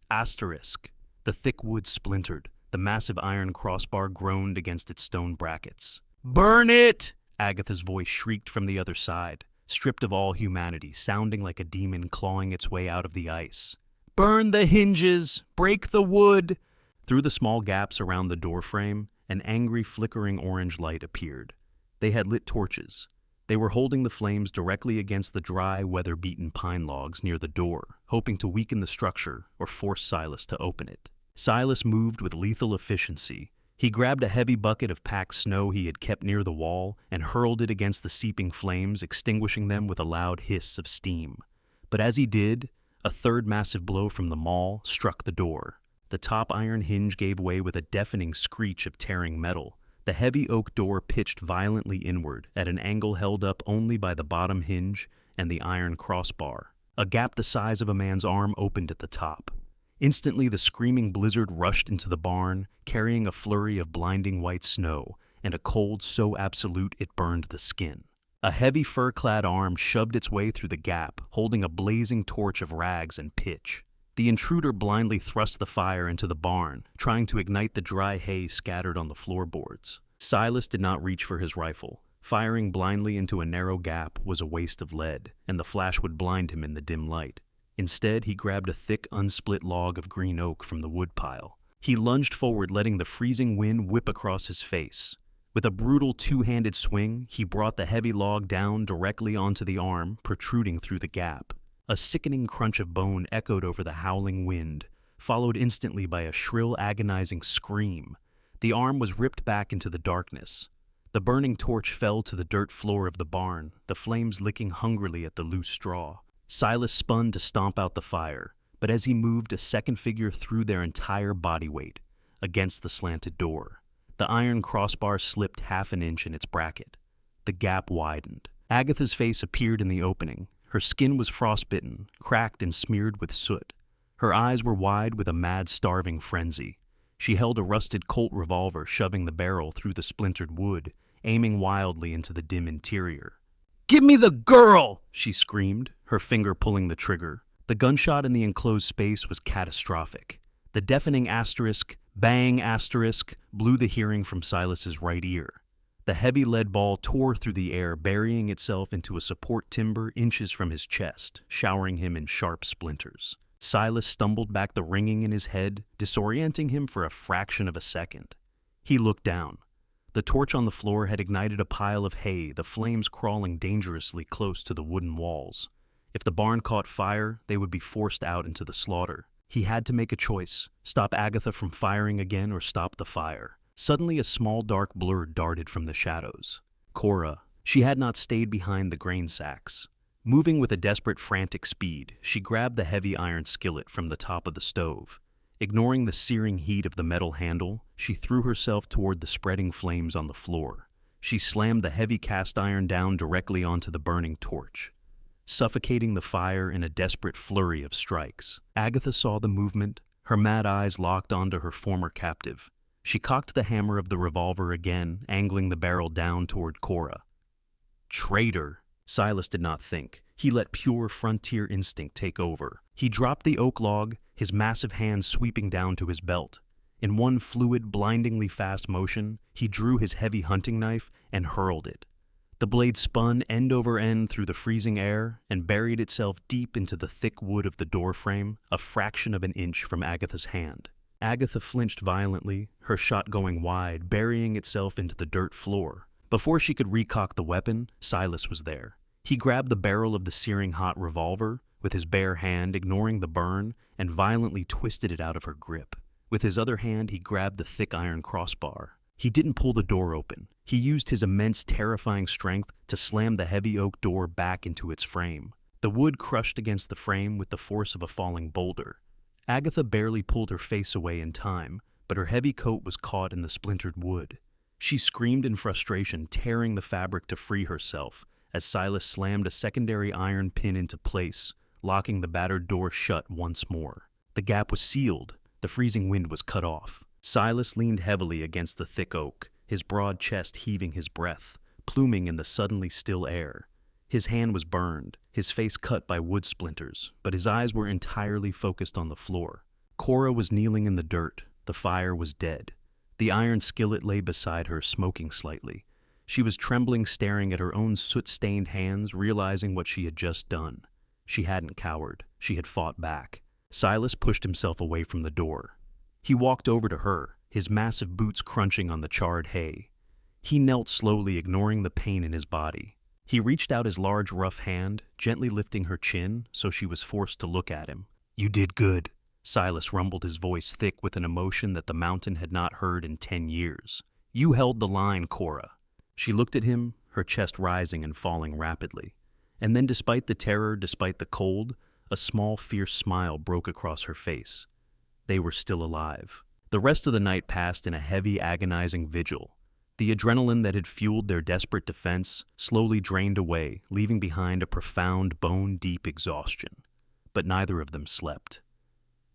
A: The thick wood splintered. The massive iron crossbar groaned against its stone brackets. "Burn it!" Agatha's voice shrieked from the other side, stripped of all humanity, sounding like a demon clawing its way out of the ice. "Burn the hinges! Break the wood!" Through the small gaps around the doorframe, an angry, flickering orange light appeared. They had lit torches. They were holding the flames directly against the dry, weather-beaten pine logs near the door, hoping to weaken the structure or force Silas to open it. Silas moved with lethal efficiency. He grabbed a heavy bucket of packed snow he had kept near the wall and hurled it against the seeping flames, extinguishing them with a loud hiss of steam. But as he did, a third massive blow from the maul struck the door. The top iron hinge gave way with a deafening screech of tearing metal. The heavy oak door pitched violently inward at an angle held up only by the bottom hinge and the iron crossbar. A gap the size of a man's arm opened at the top. Instantly, the screaming blizzard rushed into the barn, carrying a flurry of blinding white snow and a cold so absolute it burned the skin. A heavy fur-clad arm shoved its way through the gap, holding a blazing torch of rags and pitch. The intruder blindly thrust the fire into the barn, trying to ignite the dry hay scattered on the floorboards. Silas did not reach for his rifle. Firing blindly into a narrow gap was a waste of lead, and the flash would blind him in the dim light. Instead, he grabbed a thick, unsplit log of green oak from the woodpile. He lunged forward, letting the freezing wind whip across his face. With a brutal two-handed swing, he brought the heavy log down directly onto the arm, protruding through the gap. A sickening crunch of bone echoed over the howling wind, followed instantly by a shrill, agonizing scream. The arm was ripped back into the darkness. The burning torch fell to the dirt floor of the barn, the flames licking hungrily at the loose straw. Silas spun to stomp out the fire, but as he moved, a second figure threw their entire body weight against the slanted door. The iron crossbar slipped half an inch in its bracket. The gap widened. Agatha's face appeared in the opening. Her skin was frostbitten, cracked and smeared with soot. Her eyes were wide with a mad, starving frenzy. She held a rusted Colt revolver, shoving the barrel through the splintered wood, aiming wildly into the dim interior. "Give me the girl!" she screamed, her finger pulling the trigger. The gunshot in the enclosed space was catastrophic. The deafening asterisk, bang asterisk, blew the hearing from Silas's right ear. The heavy lead ball tore through the air, burying itself into a support timber inches from his chest, showering him in sharp splinters. Silas stumbled back, the ringing in his head, disorienting him for a fraction of a second. He looked down. The torch on the floor had ignited a pile of hay, the flames crawling dangerously close to the wooden walls. If the barn caught fire, they would be forced out into the slaughter. He had to make a choice, stop Agatha from firing again or stop the fire. Suddenly, a small dark blur darted from the shadows. Cora. She had not stayed behind the grain sacks. Moving with a desperate, frantic speed, she grabbed the heavy iron skillet from the top of the stove. Ignoring the searing heat of the metal handle, she threw herself toward the spreading flames on the floor. She slammed the heavy cast iron down directly onto the burning torch, suffocating the fire in a desperate flurry of strikes. Agatha saw the movement, her mad eyes locked onto her former captive. She cocked the hammer of the revolver again, angling the barrel down toward Cora. Traitor! Silas did not think. He let pure frontier instinct take over. He dropped the oak log, his massive hands sweeping down to his belt. In one fluid, blindingly fast motion, he drew his heavy hunting knife and hurled it. The blade spun end over end through the freezing air and buried itself deep into the thick wood of the doorframe, a fraction of an inch from Agatha's hand. Agatha flinched violently, her shot going wide, burying itself into the dirt floor. Before she could recock the weapon, Silas was there. He grabbed the barrel of the searing hot revolver with his bare hand, ignoring the burn, and violently twisted it out of her grip. With his other hand, he grabbed the thick iron crossbar. He didn't pull the door open. He used his immense, terrifying strength to slam the heavy oak door back into its frame. The wood crushed against the frame with the force of a falling boulder. Agatha barely pulled her face away in time, but her heavy coat was caught in the splintered wood. She screamed in frustration, tearing the fabric to free herself, as Silas slammed a secondary iron pin into place, locking the battered door shut once more. The gap was sealed. The freezing wind was cut off. Silas leaned heavily against the thick oak, his broad chest heaving his breath, pluming in the suddenly still air. His hand was burned, his face cut by wood splinters, but his eyes were entirely focused on the floor. Cora was kneeling in the dirt. The fire was dead. The iron skillet lay beside her, smoking slightly. She was trembling, staring at her own soot-stained hands, realizing what she had just done. She hadn't cowered. She had fought back. Silas pushed himself away from the door. He walked over to her, his massive boots crunching on the charred hay. He knelt slowly, ignoring the pain in his body. He reached out his large, rough hand, gently lifting her chin so she was forced to look at him. "You did good," Silas rumbled, his voice thick with an emotion that the mountain had not heard in 10 years. "You held the line, Cora." She looked at him, her chest rising and falling rapidly. And then, despite the terror, despite the cold, a small, fierce smile broke across her face. They were still alive. The rest of the night passed in a heavy, agonizing vigil. The adrenaline that had fueled their desperate defense slowly drained away, leaving behind a profound, bone-deep exhaustion. But neither of them slept.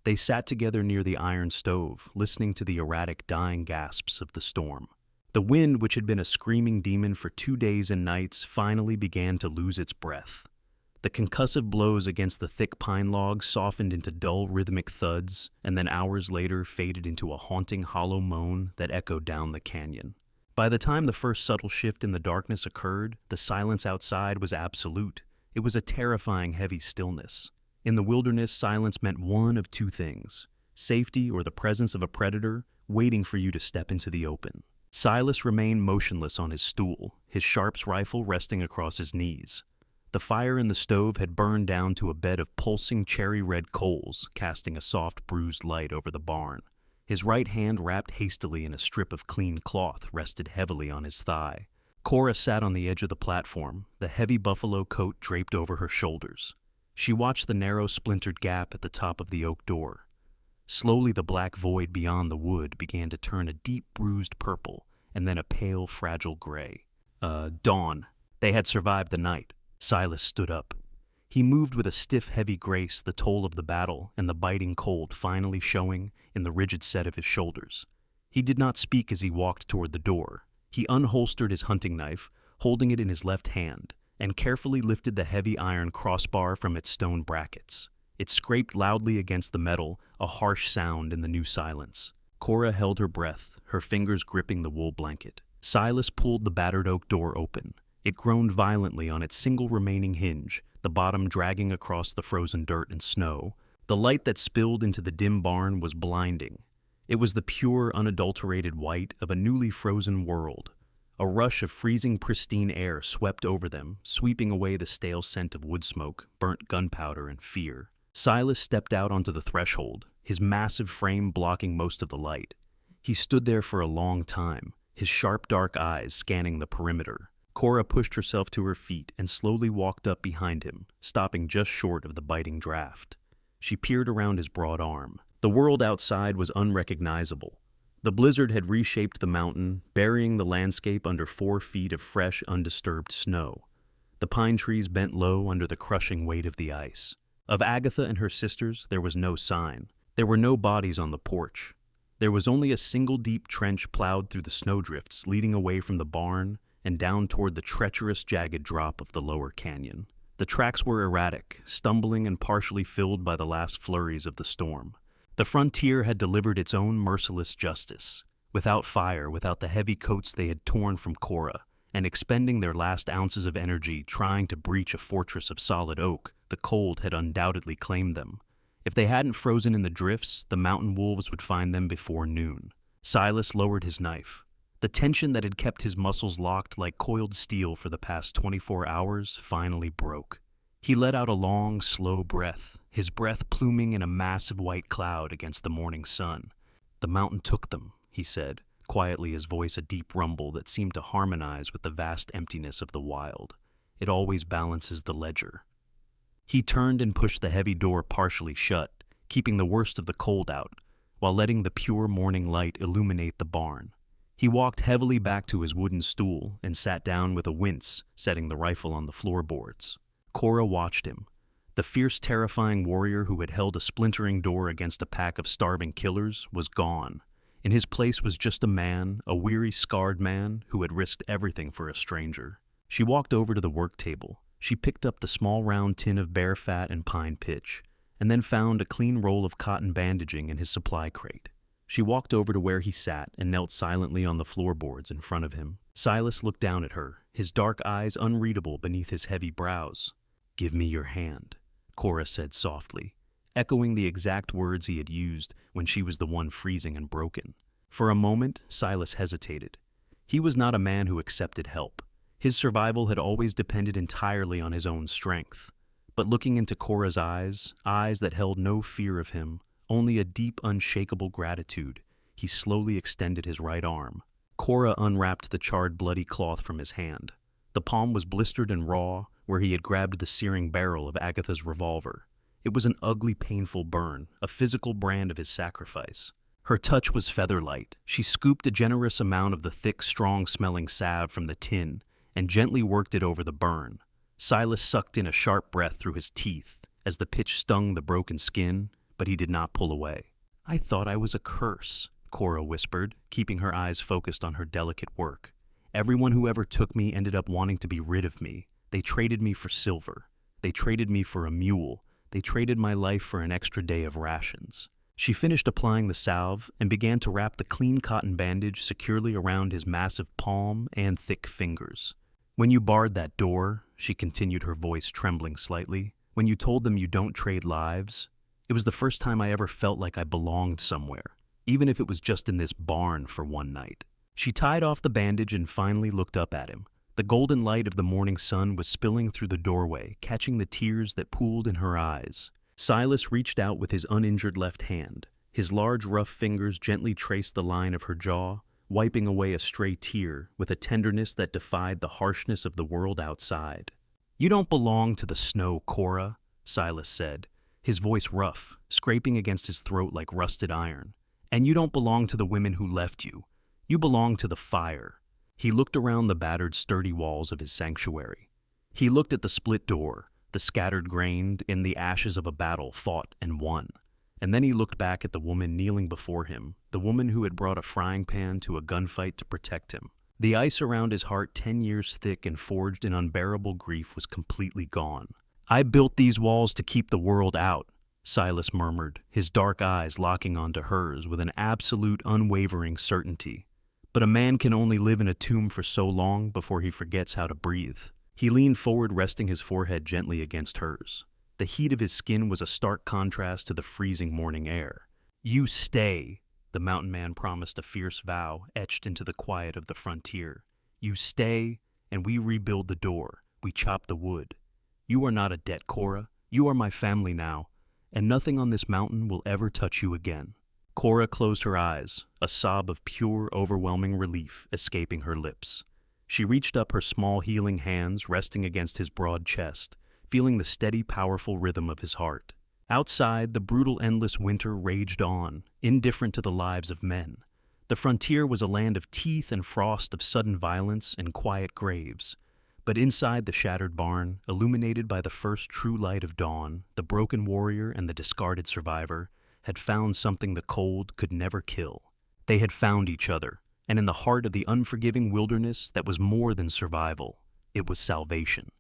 A: They sat together near the iron stove, listening to the erratic, dying gasps of the storm. The wind, which had been a screaming demon for 2 days and nights, finally began to lose its breath. The concussive blows against the thick pine logs softened into dull, rhythmic thuds, and then hours later faded into a haunting, hollow moan that echoed down the canyon. By the time the first subtle shift in the darkness occurred, the silence outside was absolute. It was a terrifying, heavy stillness. In the wilderness, silence meant one of two things: safety or the presence of a predator waiting for you to step into the open. Silas remained motionless on his stool, his Sharps rifle resting across his knees. The fire in the stove had burned down to a bed of pulsing cherry-red coals, casting a soft, bruised light over the barn. His right hand, wrapped hastily in a strip of clean cloth, rested heavily on his thigh. Cora sat on the edge of the platform, the heavy buffalo coat draped over her shoulders. She watched the narrow, splintered gap at the top of the oak door. Slowly, the black void beyond the wood began to turn a deep, bruised purple, and then a pale, fragile gray. Dawn. They had survived the night. Silas stood up. He moved with a stiff, heavy grace, the toll of the battle and the biting cold finally showing in the rigid set of his shoulders. He did not speak as he walked toward the door. He unholstered his hunting knife, holding it in his left hand, and carefully lifted the heavy iron crossbar from its stone brackets. It scraped loudly against the metal, a harsh sound in the new silence. Cora held her breath, her fingers gripping the wool blanket. Silas pulled the battered oak door open. It groaned violently on its single remaining hinge, the bottom dragging across the frozen dirt and snow. The light that spilled into the dim barn was blinding. It was the pure, unadulterated white of a newly frozen world. A rush of freezing, pristine air swept over them, sweeping away the stale scent of wood smoke, burnt gunpowder, and fear. Silas stepped out onto the threshold, his massive frame blocking most of the light. He stood there for a long time, his sharp, dark eyes scanning the perimeter. Cora pushed herself to her feet and slowly walked up behind him, stopping just short of the biting draft. She peered around his broad arm. The world outside was unrecognizable. The blizzard had reshaped the mountain, burying the landscape under 4 feet of fresh, undisturbed snow. The pine trees bent low under the crushing weight of the ice. Of Agatha and her sisters, there was no sign. There were no bodies on the porch. There was only a single deep trench plowed through the snowdrifts, leading away from the barn and down toward the treacherous, jagged drop of the lower canyon. The tracks were erratic, stumbling and partially filled by the last flurries of the storm. The frontier had delivered its own merciless justice. Without fire, without the heavy coats they had torn from Cora, and expending their last ounces of energy trying to breach a fortress of solid oak, the cold had undoubtedly claimed them. If they hadn't frozen in the drifts, the mountain wolves would find them before noon. Silas lowered his knife. The tension that had kept his muscles locked like coiled steel for the past 24 hours finally broke. He let out a long, slow breath, his breath pluming in a massive white cloud against the morning sun. "The mountain took them," he said, quietly, his voice a deep rumble that seemed to harmonize with the vast emptiness of the wild. "It always balances the ledger." He turned and pushed the heavy door partially shut, keeping the worst of the cold out, while letting the pure morning light illuminate the barn. He walked heavily back to his wooden stool and sat down with a wince, setting the rifle on the floorboards. Cora watched him. The fierce, terrifying warrior who had held a splintering door against a pack of starving killers was gone. In his place was just a man, a weary, scarred man, who had risked everything for a stranger. She walked over to the work table. She picked up the small round tin of bear fat and pine pitch, and then found a clean roll of cotton bandaging in his supply crate. She walked over to where he sat and knelt silently on the floorboards in front of him. Silas looked down at her, his dark eyes unreadable beneath his heavy brows. "Give me your hand," Cora said softly, echoing the exact words he had used when she was the one freezing and broken. For a moment, Silas hesitated. He was not a man who accepted help. His survival had always depended entirely on his own strength. But looking into Cora's eyes that held no fear of him, only a deep, unshakable gratitude, he slowly extended his right arm. Cora unwrapped the charred, bloody cloth from his hand. The palm was blistered and raw, where he had grabbed the searing barrel of Agatha's revolver. It was an ugly, painful burn, a physical brand of his sacrifice. Her touch was feather-light. She scooped a generous amount of the thick, strong-smelling salve from the tin and gently worked it over the burn. Silas sucked in a sharp breath through his teeth as the pitch stung the broken skin, but he did not pull away. "I thought I was a curse," Cora whispered, keeping her eyes focused on her delicate work. "Everyone who ever took me ended up wanting to be rid of me. They traded me for silver. They traded me for a mule. They traded my life for an extra day of rations." She finished applying the salve and began to wrap the clean cotton bandage securely around his massive palm and thick fingers. "When you barred that door," she continued, her voice trembling slightly, "when you told them you don't trade lives, it was the first time I ever felt like I belonged somewhere, even if it was just in this barn for one night." She tied off the bandage and finally looked up at him. The golden light of the morning sun was spilling through the doorway, catching the tears that pooled in her eyes. Silas reached out with his uninjured left hand. His large, rough fingers gently traced the line of her jaw, wiping away a stray tear with a tenderness that defied the harshness of the world outside. "You don't belong to the snow, Cora," Silas said, his voice rough, scraping against his throat like rusted iron. "And you don't belong to the women who left you. You belong to the fire." He looked around the battered, sturdy walls of his sanctuary. He looked at the split door, the scattered grain in the ashes of a battle fought and won. And then he looked back at the woman kneeling before him, the woman who had brought a frying pan to a gunfight to protect him. The ice around his heart, 10 years thick and forged in unbearable grief, was completely gone. "I built these walls to keep the world out," Silas murmured, his dark eyes locking onto hers with an absolute, unwavering certainty. "But a man can only live in a tomb for so long before he forgets how to breathe." He leaned forward, resting his forehead gently against hers. The heat of his skin was a stark contrast to the freezing morning air. "You stay," the mountain man promised, a fierce vow etched into the quiet of the frontier. "You stay, and we rebuild the door. We chop the wood. You are not a debt, Cora. You are my family now, and nothing on this mountain will ever touch you again." Cora closed her eyes, a sob of pure, overwhelming relief escaping her lips. She reached up her small, healing hands, resting against his broad chest, feeling the steady, powerful rhythm of his heart. Outside, the brutal, endless winter raged on, indifferent to the lives of men. The frontier was a land of teeth and frost, of sudden violence and quiet graves. But inside the shattered barn, illuminated by the first true light of dawn, the broken warrior and the discarded survivor had found something the cold could never kill. They had found each other, and in the heart of the unforgiving wilderness that was more than survival, it was salvation.